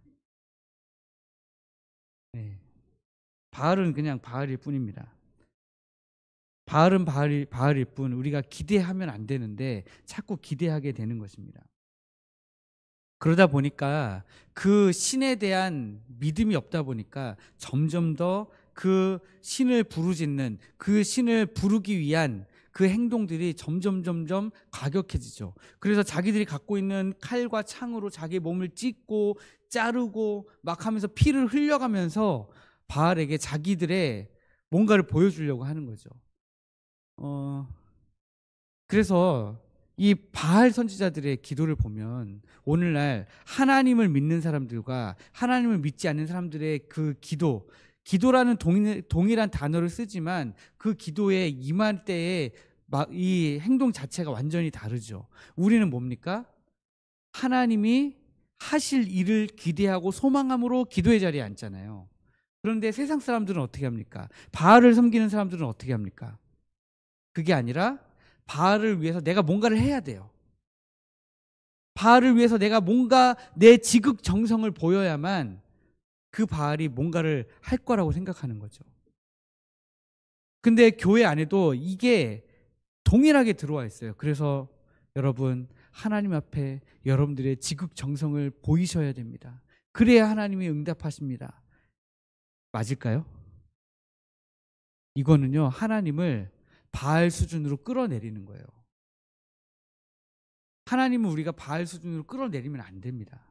네. 바알은 그냥 바알일 뿐입니다. 바알은 바알일 뿐 우리가 기대하면 안 되는데 자꾸 기대하게 되는 것입니다. 그러다 보니까 그 신에 대한 믿음이 없다 보니까 점점 더 그 신을 부르짖는 그 신을 부르기 위한 그 행동들이 점점 과격해지죠. 그래서 자기들이 갖고 있는 칼과 창으로 자기 몸을 찢고 자르고 막 하면서 피를 흘려가면서 바알에게 자기들의 뭔가를 보여주려고 하는 거죠. 그래서 이 바알 선지자들의 기도를 보면 오늘날 하나님을 믿는 사람들과 하나님을 믿지 않는 사람들의 그 기도라는 동일한 단어를 쓰지만 그 기도에 임할 때의 이 행동 자체가 완전히 다르죠. 우리는 뭡니까? 하나님이 하실 일을 기대하고 소망함으로 기도의 자리에 앉잖아요. 그런데 세상 사람들은 어떻게 합니까? 바알을 섬기는 사람들은 어떻게 합니까? 그게 아니라 바알을 위해서 내가 뭔가를 해야 돼요. 바알을 위해서 내가 뭔가 내 지극정성을 보여야만 그 바알이 뭔가를 할 거라고 생각하는 거죠. 근데 교회 안에도 이게 동일하게 들어와 있어요. 그래서 여러분 하나님 앞에 여러분들의 지극정성을 보이셔야 됩니다. 그래야 하나님이 응답하십니다. 맞을까요? 이거는요 하나님을 바알 수준으로 끌어내리는 거예요. 하나님은 우리가 바알 수준으로 끌어내리면 안 됩니다.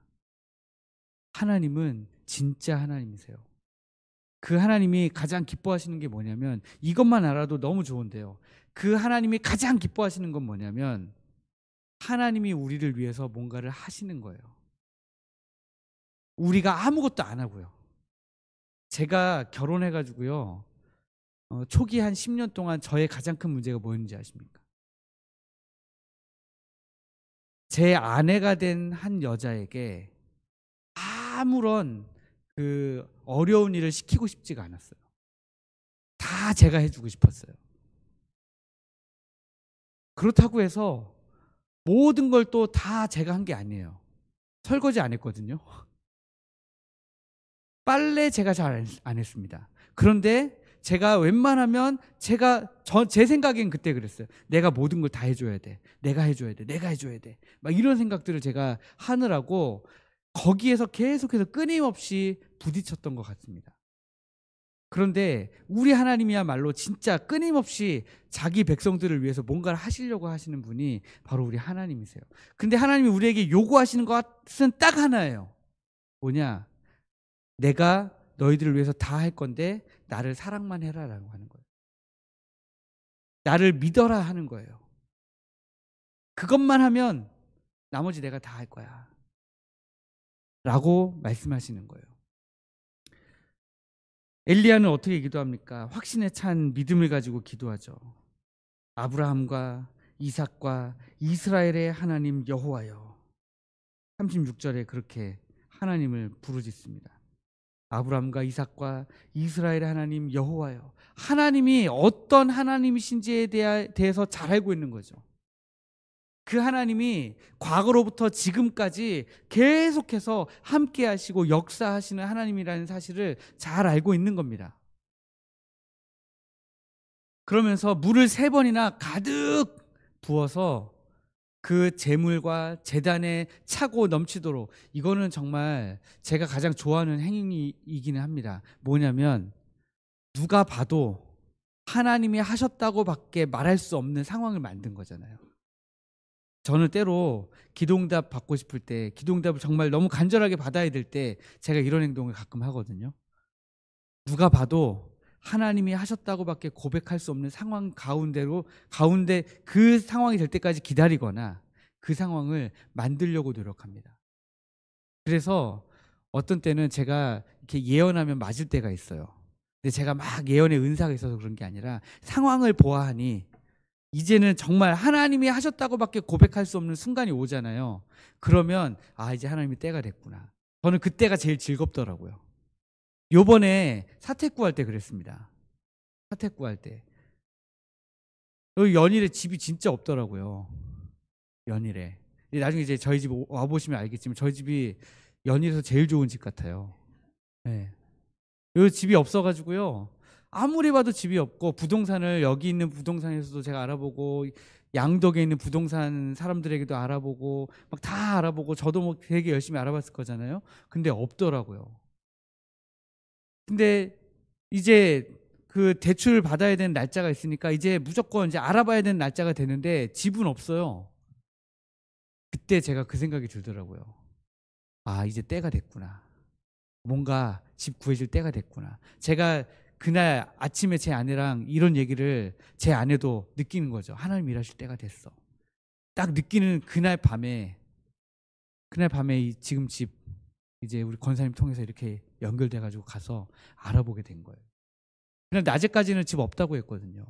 하나님은 진짜 하나님이세요. 그 하나님이 가장 기뻐하시는 게 뭐냐면 이것만 알아도 너무 좋은데요. 그 하나님이 가장 기뻐하시는 건 뭐냐면 하나님이 우리를 위해서 뭔가를 하시는 거예요. 우리가 아무것도 안 하고요. 제가 결혼해가지고요. 초기 한 10년 동안 저의 가장 큰 문제가 뭐였는지 아십니까? 제 아내가 된 한 여자에게 아무런 그 어려운 일을 시키고 싶지가 않았어요. 다 제가 해주고 싶었어요. 그렇다고 해서 모든 걸 또 다 제가 한 게 아니에요. 설거지 안 했거든요. 빨래 제가 잘 안 했습니다. 그런데 제가 웬만하면 제 생각엔 그때 그랬어요. 내가 모든 걸 다 해줘야 돼. 내가 해줘야 돼. 내가 해줘야 돼. 막 이런 생각들을 제가 하느라고 거기에서 계속해서 끊임없이 부딪혔던 것 같습니다. 그런데 우리 하나님이야말로 진짜 끊임없이 자기 백성들을 위해서 뭔가를 하시려고 하시는 분이 바로 우리 하나님이세요. 근데 하나님이 우리에게 요구하시는 것은 딱 하나예요. 뭐냐? 내가 너희들을 위해서 다 할 건데 나를 사랑만 해라라고 하는 거예요. 나를 믿어라 하는 거예요. 그것만 하면 나머지 내가 다 할 거야. 라고 말씀하시는 거예요. 엘리야는 어떻게 기도합니까? 확신에 찬 믿음을 가지고 기도하죠. 아브라함과 이삭과 이스라엘의 하나님 여호와여. 36절에 그렇게 하나님을 부르짖습니다. 아브라함과 이삭과 이스라엘의 하나님 여호와여. 하나님이 어떤 하나님이신지에 대해서 잘 알고 있는 거죠. 그 하나님이 과거로부터 지금까지 계속해서 함께 하시고 역사하시는 하나님이라는 사실을 잘 알고 있는 겁니다. 그러면서 물을 3번이나 가득 부어서 그 제물과 제단에 차고 넘치도록, 이거는 정말 제가 가장 좋아하는 행위이기는 합니다. 뭐냐면 누가 봐도 하나님이 하셨다고 밖에 말할 수 없는 상황을 만든 거잖아요. 저는 때로 기도응답 받고 싶을 때, 기도응답을 정말 너무 간절하게 받아야 될 때 제가 이런 행동을 가끔 하거든요. 누가 봐도 하나님이 하셨다고 밖에 고백할 수 없는 상황 가운데 그 상황이 될 때까지 기다리거나 그 상황을 만들려고 노력합니다. 그래서 어떤 때는 제가 이렇게 예언하면 맞을 때가 있어요. 근데 제가 막 예언의 은사가 있어서 그런 게 아니라 상황을 보아하니 이제는 정말 하나님이 하셨다고 밖에 고백할 수 없는 순간이 오잖아요. 그러면 이제 하나님이 때가 됐구나. 저는 그때가 제일 즐겁더라고요. 요번에 사택 구할 때 그랬습니다. 사택 구할 때 여기 연일에 집이 진짜 없더라고요. 연일에. 나중에 이제 저희 집 와보시면 알겠지만 저희 집이 연일에서 제일 좋은 집 같아요. 네. 여기 집이 없어가지고요. 아무리 봐도 집이 없고, 부동산을 여기 있는 부동산에서도 제가 알아보고, 양덕에 있는 부동산 사람들에게도 알아보고, 막 다 알아보고, 저도 뭐 되게 열심히 알아봤을 거잖아요. 근데 없더라고요. 근데 이제 그 대출 받아야 되는 날짜가 있으니까 이제 무조건 이제 알아봐야 되는 날짜가 되는데 집은 없어요. 그때 제가 그 생각이 들더라고요. 이제 때가 됐구나. 뭔가 집 구해질 때가 됐구나. 제가 그날 아침에 제 아내랑 이런 얘기를 제 아내도 느끼는 거죠. 하나님 일하실 때가 됐어. 딱 느끼는 그날 밤에 지금 집 이제 우리 권사님 통해서 이렇게 연결돼 가지고 가서 알아보게 된 거예요. 그냥 낮에까지는 집 없다고 했거든요.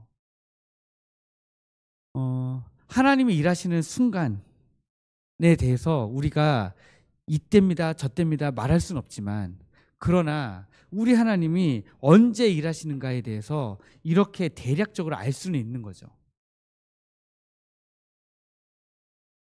하나님이 일하시는 순간에 대해서 우리가 이때입니다, 저때입니다 말할 수는 없지만, 그러나 우리 하나님이 언제 일하시는가에 대해서 이렇게 대략적으로 알 수는 있는 거죠.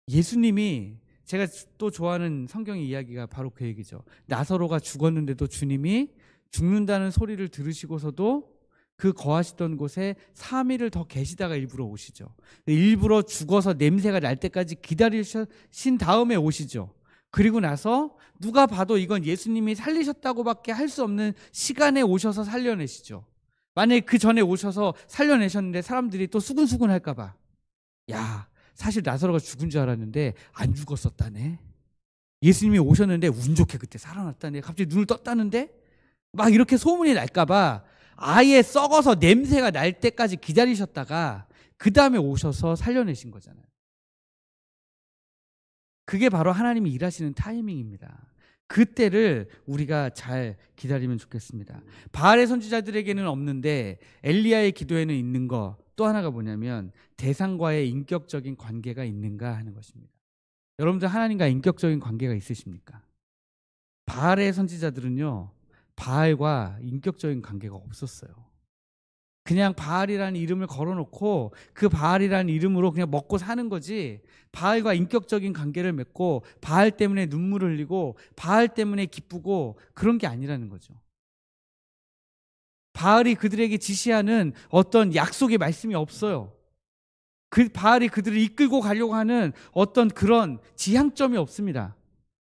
예수님이, 제가 또 좋아하는 성경의 이야기가 바로 그 얘기죠. 나사로가 죽었는데도 주님이 죽는다는 소리를 들으시고서도 그 거하시던 곳에 3일을 더 계시다가 일부러 오시죠. 일부러 죽어서 냄새가 날 때까지 기다리신 다음에 오시죠. 그리고 나서 누가 봐도 이건 예수님이 살리셨다고밖에 할 수 없는 시간에 오셔서 살려내시죠. 만약에 그 전에 오셔서 살려내셨는데 사람들이 또 수근수근 할까 봐, 야, 사실 나사로가 죽은 줄 알았는데 안 죽었었다네. 예수님이 오셨는데 운 좋게 그때 살아났다네. 갑자기 눈을 떴다는데? 막 이렇게 소문이 날까 봐 아예 썩어서 냄새가 날 때까지 기다리셨다가 그 다음에 오셔서 살려내신 거잖아요. 그게 바로 하나님이 일하시는 타이밍입니다. 그때를 우리가 잘 기다리면 좋겠습니다. 바알의 선지자들에게는 없는데 엘리야의 기도에는 있는 거 또 하나가 뭐냐면 대상과의 인격적인 관계가 있는가 하는 것입니다. 여러분들 하나님과 인격적인 관계가 있으십니까? 바알의 선지자들은요, 바알과 인격적인 관계가 없었어요. 그냥 바알이라는 이름을 걸어놓고 그 바알이라는 이름으로 그냥 먹고 사는 거지, 바알과 인격적인 관계를 맺고 바알 때문에 눈물을 흘리고 바알 때문에 기쁘고 그런 게 아니라는 거죠. 바알이 그들에게 지시하는 어떤 약속의 말씀이 없어요. 그 바알이 그들을 이끌고 가려고 하는 어떤 그런 지향점이 없습니다.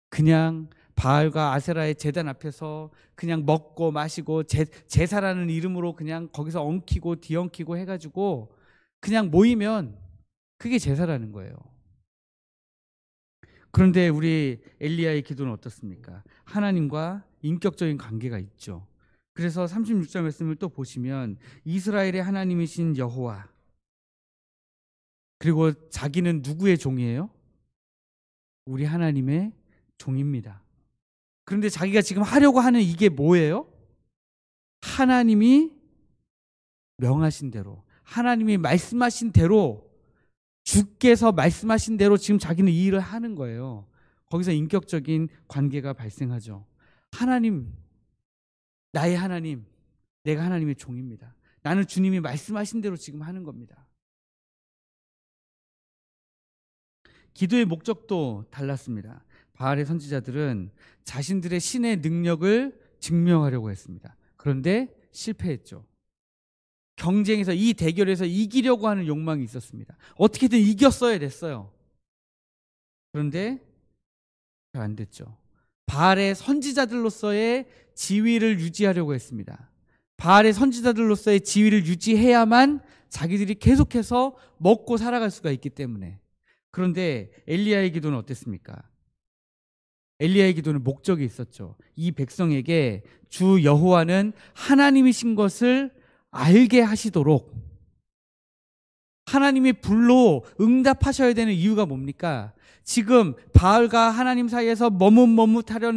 그냥 바알과 아세라의 제단 앞에서 그냥 먹고 마시고 제사라는 이름으로 그냥 거기서 엉키고 뒤엉키고 해가지고 그냥 모이면 그게 제사라는 거예요. 그런데 우리 엘리야의 기도는 어떻습니까? 하나님과 인격적인 관계가 있죠. 그래서 36절 말씀을 또 보시면 이스라엘의 하나님이신 여호와, 그리고 자기는 누구의 종이에요? 우리 하나님의 종입니다. 그런데 자기가 지금 하려고 하는 이게 뭐예요? 하나님이 명하신 대로, 하나님이 말씀하신 대로, 주께서 말씀하신 대로 지금 자기는 이 일을 하는 거예요. 거기서 인격적인 관계가 발생하죠. 하나님, 나의 하나님, 내가 하나님의 종입니다. 나는 주님이 말씀하신 대로 지금 하는 겁니다. 기도의 목적도 달랐습니다. 바알의 선지자들은 자신들의 신의 능력을 증명하려고 했습니다. 그런데 실패했죠. 경쟁에서, 이 대결에서 이기려고 하는 욕망이 있었습니다. 어떻게든 이겼어야 됐어요. 그런데 잘 안 됐죠. 바알의 선지자들로서의 지위를 유지하려고 했습니다. 바알의 선지자들로서의 지위를 유지해야만 자기들이 계속해서 먹고 살아갈 수가 있기 때문에. 그런데 엘리야의 기도는 어땠습니까? 엘리야의 기도는 목적이 있었죠. 이 백성에게 주 여호와는 하나님이신 것을 알게 하시도록, 하나님이 불로 응답하셔야 되는 이유가 뭡니까? 지금 바알과 하나님 사이에서 머뭇머뭇하고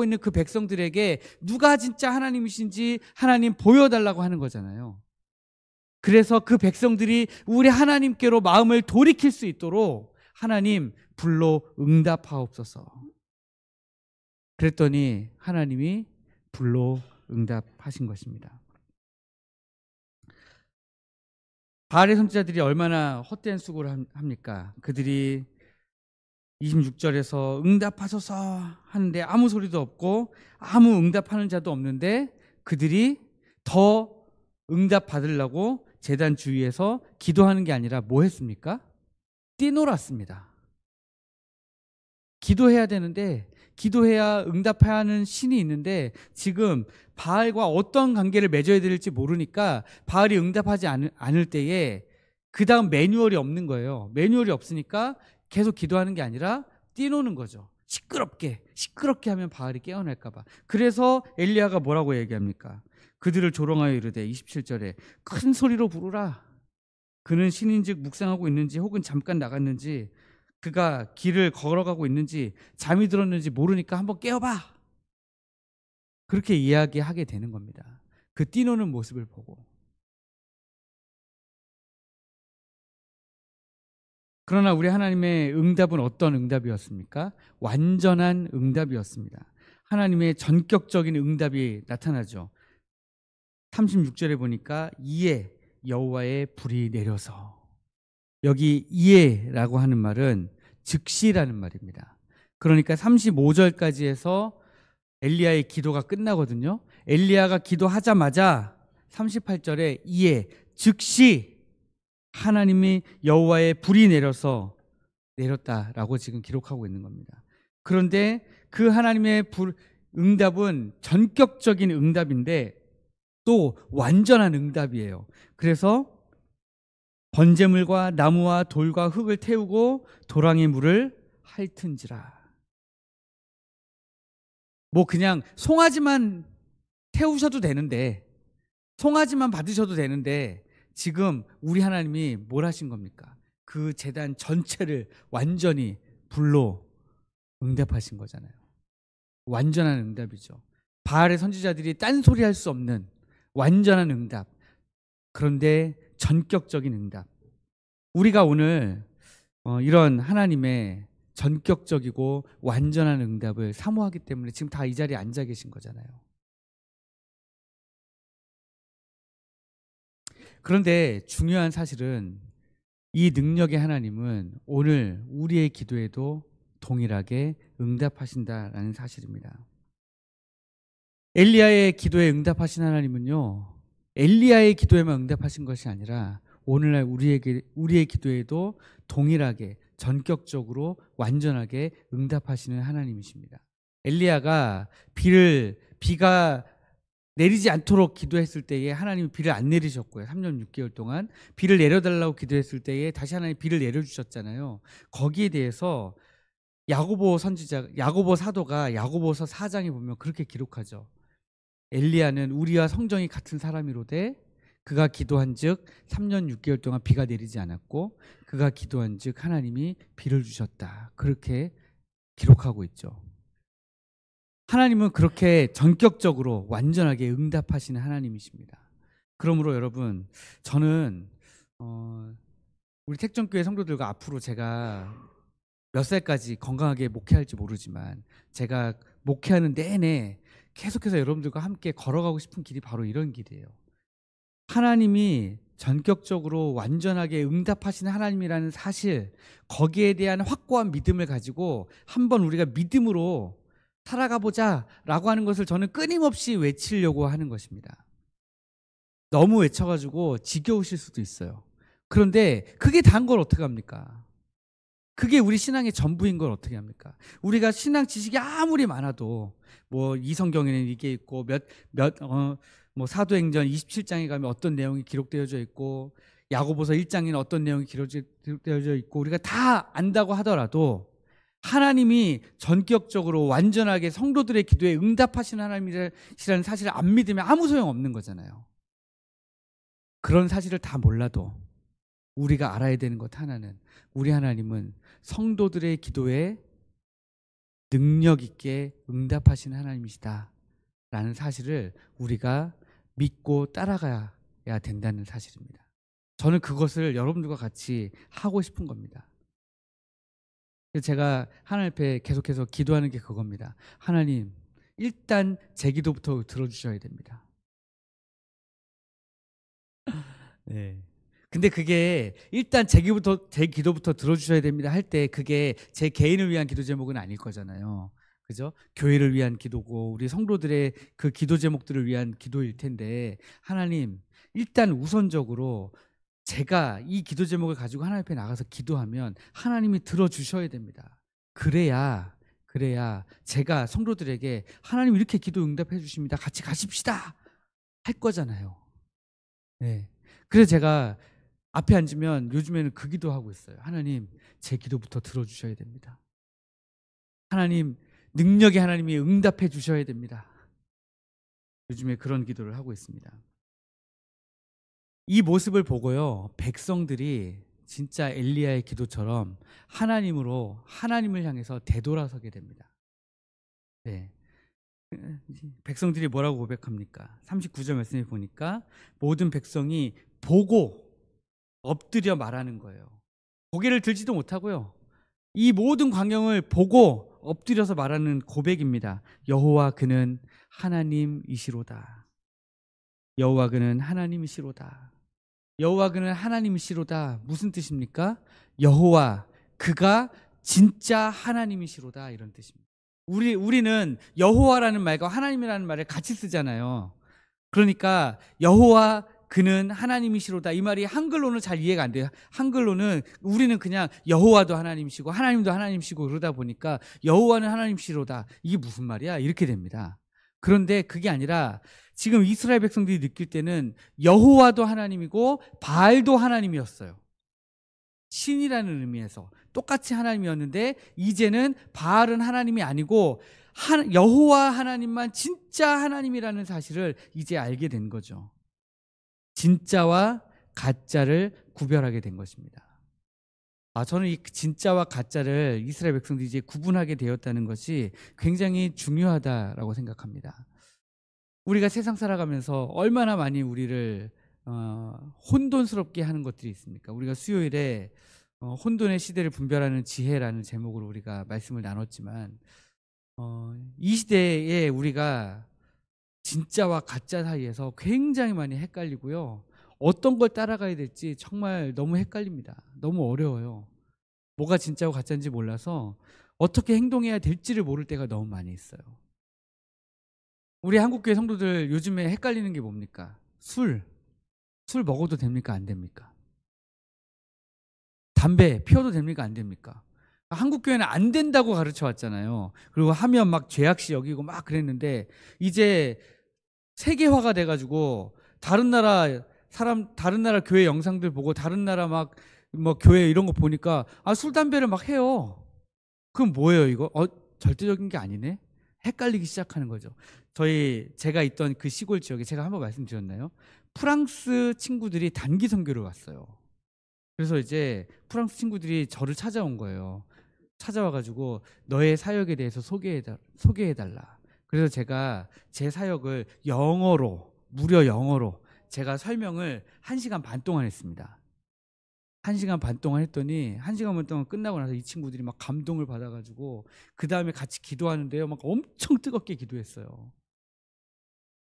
있는 그 백성들에게 누가 진짜 하나님이신지 하나님 보여달라고 하는 거잖아요. 그래서 그 백성들이 우리 하나님께로 마음을 돌이킬 수 있도록 하나님 불로 응답하옵소서. 그랬더니 하나님이 불로 응답하신 것입니다. 바알의 선지자들이 얼마나 헛된 수고를 합니까? 그들이 26절에서 응답하소서 하는데 아무 소리도 없고 아무 응답하는 자도 없는데, 그들이 더 응답 받으려고 제단 주위에서 기도하는 게 아니라 뭐 했습니까? 뛰놀았습니다. 기도해야 되는데, 기도해야 응답해야 하는 신이 있는데 지금 바알과 어떤 관계를 맺어야 될지 모르니까 바알이 응답하지 않을 때에 그 다음 매뉴얼이 없는 거예요. 매뉴얼이 없으니까 계속 기도하는 게 아니라 뛰노는 거죠. 시끄럽게 하면 바알이 깨어날까 봐. 그래서 엘리야가 뭐라고 얘기합니까? 그들을 조롱하여 이르되 27절에 큰 소리로 부르라. 그는 신인즉 묵상하고 있는지 혹은 잠깐 나갔는지, 그가 길을 걸어가고 있는지 잠이 들었는지 모르니까 한번 깨워봐. 그렇게 이야기하게 되는 겁니다. 그 뛰노는 모습을 보고. 그러나 우리 하나님의 응답은 어떤 응답이었습니까? 완전한 응답이었습니다. 하나님의 전격적인 응답이 나타나죠. 36절에 보니까 이에 여호와의 불이 내려서, 여기 이에라고 하는 말은 즉시라는 말입니다. 그러니까 35절까지 해서 엘리야의 기도가 끝나거든요. 엘리야가 기도하자마자 38절에 이에 즉시 하나님이 여호와의 불이 내렸다라고 지금 기록하고 있는 겁니다. 그런데 그 하나님의 응답은 전격적인 응답인데 또 완전한 응답이에요. 그래서 번제물과 나무와 돌과 흙을 태우고 도랑의 물을 핥은지라. 뭐 그냥 송아지만 태우셔도 되는데, 송아지만 받으셔도 되는데 지금 우리 하나님이 뭘 하신 겁니까? 그 제단 전체를 완전히 불로 응답하신 거잖아요. 완전한 응답이죠. 바알의 선지자들이 딴소리 할 수 없는 완전한 응답. 그런데 전격적인 응답. 우리가 오늘 이런 하나님의 전격적이고 완전한 응답을 사모하기 때문에 지금 다 이 자리에 앉아 계신 거잖아요. 그런데 중요한 사실은 이 능력의 하나님은 오늘 우리의 기도에도 동일하게 응답하신다라는 사실입니다. 엘리야의 기도에 응답하신 하나님은요, 엘리야의 기도에만 응답하신 것이 아니라 오늘날 우리의 기도에도 동일하게 전격적으로 완전하게 응답하시는 하나님이십니다. 엘리야가 비가 내리지 않도록 기도했을 때에 하나님이 비를 안 내리셨고요. 3년 6개월 동안 비를 내려달라고 기도했을 때에 다시 하나님 비를 내려주셨잖아요. 거기에 대해서 야고보 사도가 야고보서 4장에 보면 그렇게 기록하죠. 엘리야는 우리와 성정이 같은 사람이로되 그가 기도한즉 3년 6개월 동안 비가 내리지 않았고 그가 기도한즉 하나님이 비를 주셨다. 그렇게 기록하고 있죠. 하나님은 그렇게 전격적으로 완전하게 응답하시는 하나님이십니다. 그러므로 여러분, 저는 우리 택정교회 성도들과 앞으로 제가 몇 살까지 건강하게 목회할지 모르지만 제가 목회하는 내내 계속해서 여러분들과 함께 걸어가고 싶은 길이 바로 이런 길이에요. 하나님이 전격적으로 완전하게 응답하시는 하나님이라는 사실, 거기에 대한 확고한 믿음을 가지고 한번 우리가 믿음으로 살아가 보자라고 하는 것을 저는 끊임없이 외치려고 하는 것입니다. 너무 외쳐가지고 지겨우실 수도 있어요. 그런데 그게 다인 걸 어떻게 합니까? 그게 우리 신앙의 전부인 걸 어떻게 합니까? 우리가 신앙 지식이 아무리 많아도 뭐 이 성경에는 이게 있고 뭐 사도행전 27장에 가면 어떤 내용이 기록되어져 있고 야고보서 1장에는 어떤 내용이 기록되어져 있고 우리가 다 안다고 하더라도 하나님이 전격적으로 완전하게 성도들의 기도에 응답하시는 하나님이라는 사실을 안 믿으면 아무 소용 없는 거잖아요. 그런 사실을 다 몰라도 우리가 알아야 되는 것 하나는, 우리 하나님은 성도들의 기도에 능력 있게 응답하시는 하나님이시다 라는 사실을 우리가 믿고 따라가야 된다는 사실입니다. 저는 그것을 여러분들과 같이 하고 싶은 겁니다. 그래서 제가 하나님 앞에 계속해서 기도하는 게 그겁니다. 하나님, 일단 제 기도부터 들어주셔야 됩니다. 네. 근데 그게 일단 제 기도부터 들어주셔야 됩니다 할 때 그게 제 개인을 위한 기도 제목은 아닐 거잖아요. 그죠? 교회를 위한 기도고 우리 성도들의 그 기도 제목들을 위한 기도일 텐데, 하나님, 일단 우선적으로 제가 이 기도 제목을 가지고 하나님 앞에 나가서 기도하면 하나님이 들어주셔야 됩니다. 그래야 제가 성도들에게 하나님 이렇게 기도 응답해 주십니다, 같이 가십시다 할 거잖아요. 네. 그래서 제가 앞에 앉으면 요즘에는 그 기도하고 있어요. 하나님, 제 기도부터 들어주셔야 됩니다. 하나님, 능력의 하나님이 응답해 주셔야 됩니다. 요즘에 그런 기도를 하고 있습니다. 이 모습을 보고요, 백성들이 진짜 엘리야의 기도처럼 하나님을 향해서 되돌아서게 됩니다. 네. 백성들이 뭐라고 고백합니까? 39절 말씀에 보니까 모든 백성이 보고 엎드려 말하는 거예요. 고개를 들지도 못하고요, 이 모든 광경을 보고 엎드려서 말하는 고백입니다. 여호와 그는 하나님이시로다. 여호와 그는 하나님이시로다. 여호와 그는 하나님이시로다. 무슨 뜻입니까? 여호와 그가 진짜 하나님이시로다, 이런 뜻입니다. 우리는 여호와라는 말과 하나님이라는 말을 같이 쓰잖아요. 그러니까 여호와 그는 하나님이시로다, 이 말이 한글로는 잘 이해가 안 돼요. 한글로는 우리는 그냥 여호와도 하나님이시고 하나님도 하나님이시고 그러다 보니까 여호와는 하나님이시로다, 이게 무슨 말이야? 이렇게 됩니다. 그런데 그게 아니라 지금 이스라엘 백성들이 느낄 때는 여호와도 하나님이고 바알도 하나님이었어요. 신이라는 의미에서 똑같이 하나님이었는데 이제는 바알은 하나님이 아니고 여호와 하나님만 진짜 하나님이라는 사실을 이제 알게 된 거죠. 진짜와 가짜를 구별하게 된 것입니다. 저는 이 진짜와 가짜를 이스라엘 백성들이 이제 구분하게 되었다는 것이 굉장히 중요하다라고 생각합니다. 우리가 세상 살아가면서 얼마나 많이 우리를 혼돈스럽게 하는 것들이 있습니까? 우리가 수요일에 혼돈의 시대를 분별하는 지혜라는 제목으로 우리가 말씀을 나눴지만, 이 시대에 우리가 진짜와 가짜 사이에서 굉장히 많이 헷갈리고요, 어떤 걸 따라가야 될지 정말 너무 헷갈립니다. 너무 어려워요. 뭐가 진짜고 가짜인지 몰라서 어떻게 행동해야 될지를 모를 때가 너무 많이 있어요. 우리 한국교회 성도들 요즘에 헷갈리는 게 뭡니까? 술 먹어도 됩니까? 안 됩니까? 담배 피워도 됩니까? 안 됩니까? 한국교회는 안 된다고 가르쳐 왔잖아요. 그리고 하면 막 죄악시 여기고 막 그랬는데, 이제 세계화가 돼가지고 다른 나라 교회 영상들 보고 다른 나라 막 뭐 교회 이런 거 보니까 술 담배를 막 해요. 그럼 뭐예요 이거? 절대적인 게 아니네? 헷갈리기 시작하는 거죠. 제가 있던 그 시골 지역에 제가 한번 말씀드렸나요? 프랑스 친구들이 단기 선교를 왔어요. 그래서 이제 프랑스 친구들이 저를 찾아온 거예요. 찾아와가지고 너의 사역에 대해서 소개해달라. 그래서 제가 제 사역을 영어로, 무려 영어로 제가 설명을 1시간 반 동안 했습니다. 1시간 반 동안 했더니 1시간 반 동안 끝나고 나서 이 친구들이 막 감동을 받아가지고 그 다음에 같이 기도하는데요, 막 엄청 뜨겁게 기도했어요.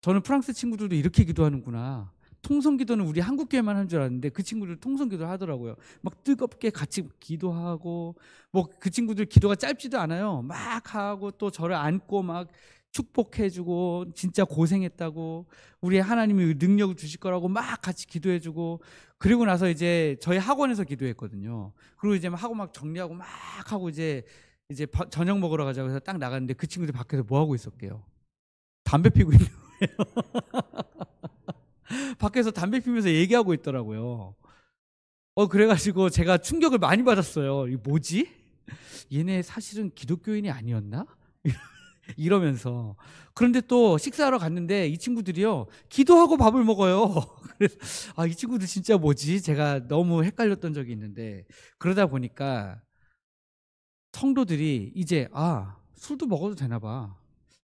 저는 프랑스 친구들도 이렇게 기도하는구나, 통성기도는 우리 한국교회만 한 줄 알았는데 그 친구들 통성기도를 하더라고요. 막 뜨겁게 같이 기도하고, 뭐 그 친구들 기도가 짧지도 않아요. 막 하고 또 저를 안고 막 축복해주고, 진짜 고생했다고, 우리 하나님이 능력을 주실 거라고 막 같이 기도해주고. 그리고 나서 이제 저희 학원에서 기도했거든요. 그리고 이제 막 하고 막 정리하고 막 하고 이제 저녁 먹으러 가자고 해서 딱 나갔는데 그 친구들 밖에서 뭐 하고 있었게요? 담배 피고 있는 밖에서 담배 피면서 얘기하고 있더라고요. 그래가지고 제가 충격을 많이 받았어요. 이게 뭐지? 얘네 사실은 기독교인이 아니었나? 이러면서. 그런데 또 식사하러 갔는데 이 친구들이요, 기도하고 밥을 먹어요. 그래서 이 친구들 진짜 뭐지? 제가 너무 헷갈렸던 적이 있는데, 그러다 보니까 성도들이 이제 술도 먹어도 되나 봐,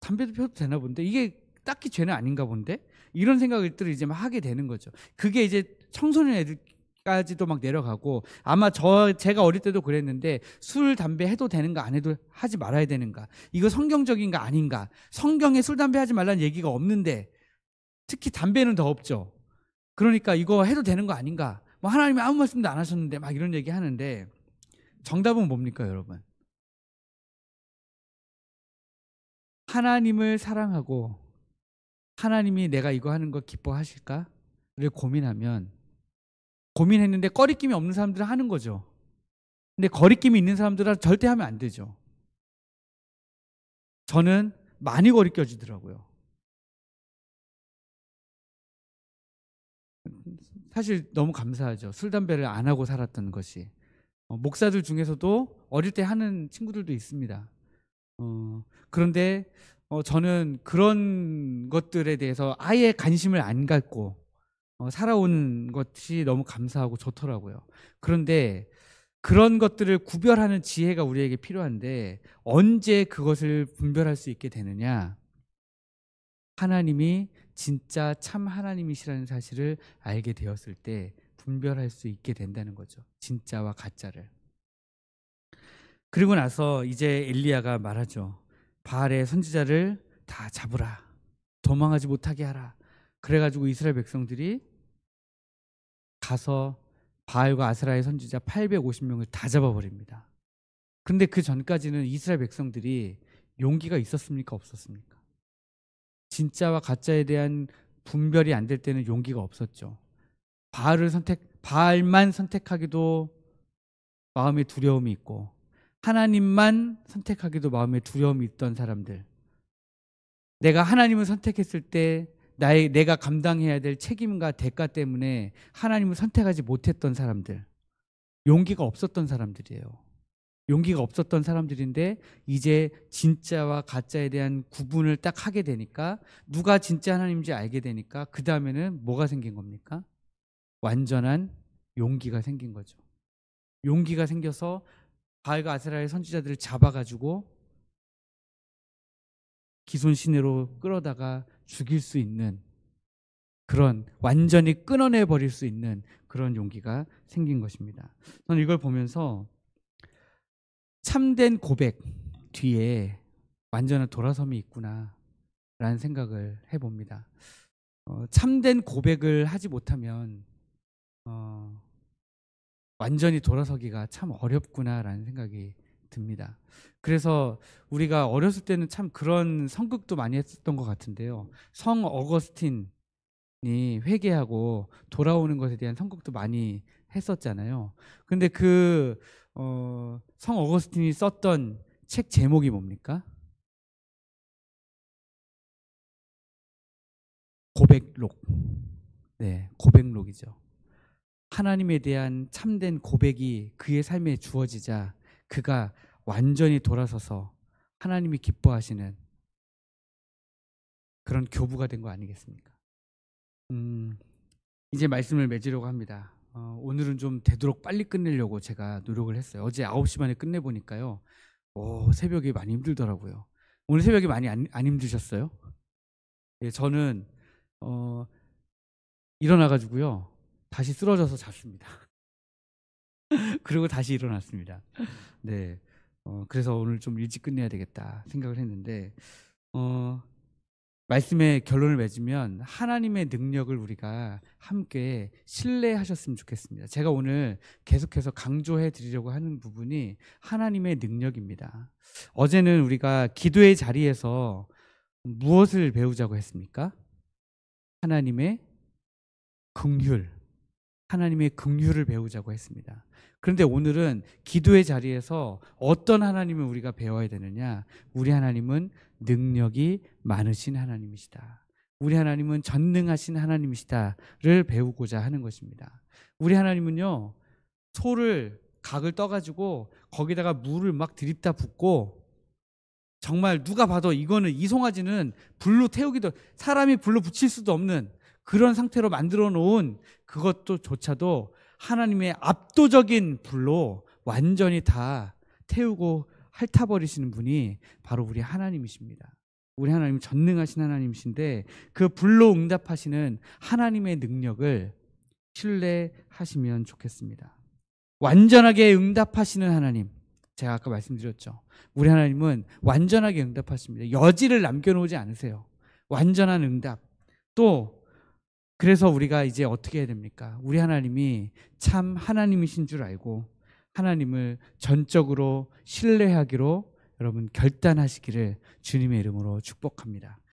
담배도 피워도 되나 본데, 이게 딱히 죄는 아닌가 본데, 이런 생각을 이제 막 하게 되는 거죠. 그게 이제 청소년 애들까지도 막 내려가고, 아마 제가 어릴 때도 그랬는데, 술 담배 해도 되는가 안 해도 하지 말아야 되는가, 이거 성경적인가 아닌가, 성경에 술 담배 하지 말라는 얘기가 없는데 특히 담배는 더 없죠. 그러니까 이거 해도 되는 거 아닌가, 뭐 하나님이 아무 말씀도 안 하셨는데 막 이런 얘기 하는데, 정답은 뭡니까 여러분? 하나님을 사랑하고 하나님이 내가 이거 하는 거 기뻐하실까를 고민했는데, 꺼리낌이 없는 사람들은 하는 거죠. 근데 거리낌이 있는 사람들은 절대 하면 안 되죠. 저는 많이 거리껴지더라고요. 사실 너무 감사하죠. 술 담배를 안 하고 살았던 것이. 목사들 중에서도 어릴 때 하는 친구들도 있습니다. 그런데 저는 그런 것들에 대해서 아예 관심을 안 갖고 살아온 것이 너무 감사하고 좋더라고요. 그런데 그런 것들을 구별하는 지혜가 우리에게 필요한데, 언제 그것을 분별할 수 있게 되느냐? 하나님이 진짜 참 하나님이시라는 사실을 알게 되었을 때 분별할 수 있게 된다는 거죠. 진짜와 가짜를. 그리고 나서 이제 엘리야가 말하죠. 바알의 선지자를 다 잡으라, 도망하지 못하게 하라. 그래가지고 이스라엘 백성들이 가서 바알과 아스라의 선지자 850명을 다 잡아버립니다. 근데 그 전까지는 이스라엘 백성들이 용기가 있었습니까, 없었습니까? 진짜와 가짜에 대한 분별이 안 될 때는 용기가 없었죠. 바알만 선택하기도 마음에 두려움이 있고, 하나님만 선택하기도 마음에 두려움이 있던 사람들, 내가 하나님을 선택했을 때 내가 감당해야 될 책임과 대가 때문에 하나님을 선택하지 못했던 사람들, 용기가 없었던 사람들이에요. 용기가 없었던 사람들인데 이제 진짜와 가짜에 대한 구분을 딱 하게 되니까, 누가 진짜 하나님인지 알게 되니까 그 다음에는 뭐가 생긴 겁니까? 완전한 용기가 생긴 거죠. 용기가 생겨서 바알과 아세라의 선지자들을 잡아가지고 기손 시내로 끌어다가 죽일 수 있는, 그런 완전히 끊어내 버릴 수 있는 그런 용기가 생긴 것입니다. 저는 이걸 보면서 참된 고백 뒤에 완전한 돌아섬이 있구나 라는 생각을 해봅니다. 참된 고백을 하지 못하면 완전히 돌아서기가 참 어렵구나라는 생각이 듭니다. 그래서 우리가 어렸을 때는 참 그런 성극도 많이 했었던 것 같은데요. 성 어거스틴이 회개하고 돌아오는 것에 대한 성극도 많이 했었잖아요. 근데 성 어거스틴이 썼던 책 제목이 뭡니까? 고백록. 네, 고백록이죠. 하나님에 대한 참된 고백이 그의 삶에 주어지자 그가 완전히 돌아서서 하나님이 기뻐하시는 그런 교부가 된 거 아니겠습니까? 이제 말씀을 맺으려고 합니다. 오늘은 좀 되도록 빨리 끝내려고 제가 노력을 했어요. 어제 9시 반에 끝내보니까요, 새벽이 많이 힘들더라고요. 오늘 새벽에 많이 안 힘드셨어요? 예, 저는 일어나 가지고요. 다시 쓰러져서 잤습니다. 그리고 다시 일어났습니다. 네. 그래서 오늘 좀 일찍 끝내야 되겠다 생각을 했는데 말씀의 결론을 맺으면 하나님의 능력을 우리가 함께 신뢰하셨으면 좋겠습니다. 제가 오늘 계속해서 강조해 드리려고 하는 부분이 하나님의 능력입니다. 어제는 우리가 기도의 자리에서 무엇을 배우자고 했습니까? 하나님의 긍휼, 하나님의 긍휼을 배우자고 했습니다. 그런데 오늘은 기도의 자리에서 어떤 하나님을 우리가 배워야 되느냐? 우리 하나님은 능력이 많으신 하나님이시다. 우리 하나님은 전능하신 하나님이시다를 배우고자 하는 것입니다. 우리 하나님은요, 소를 각을 떠가지고 거기다가 물을 막 들이다 붓고 정말 누가 봐도 이거는 이 송아지는 불로 태우기도, 사람이 불로 붙일 수도 없는 그런 상태로 만들어 놓은 그것도 조차도 하나님의 압도적인 불로 완전히 다 태우고 핥아버리시는 분이 바로 우리 하나님이십니다. 우리 하나님은 전능하신 하나님이신데 그 불로 응답하시는 하나님의 능력을 신뢰하시면 좋겠습니다. 완전하게 응답하시는 하나님, 제가 아까 말씀드렸죠. 우리 하나님은 완전하게 응답하십니다. 여지를 남겨놓지 않으세요. 완전한 응답. 또 그래서 우리가 이제 어떻게 해야 됩니까? 우리 하나님이 참 하나님이신 줄 알고 하나님을 전적으로 신뢰하기로 여러분 결단하시기를 주님의 이름으로 축복합니다.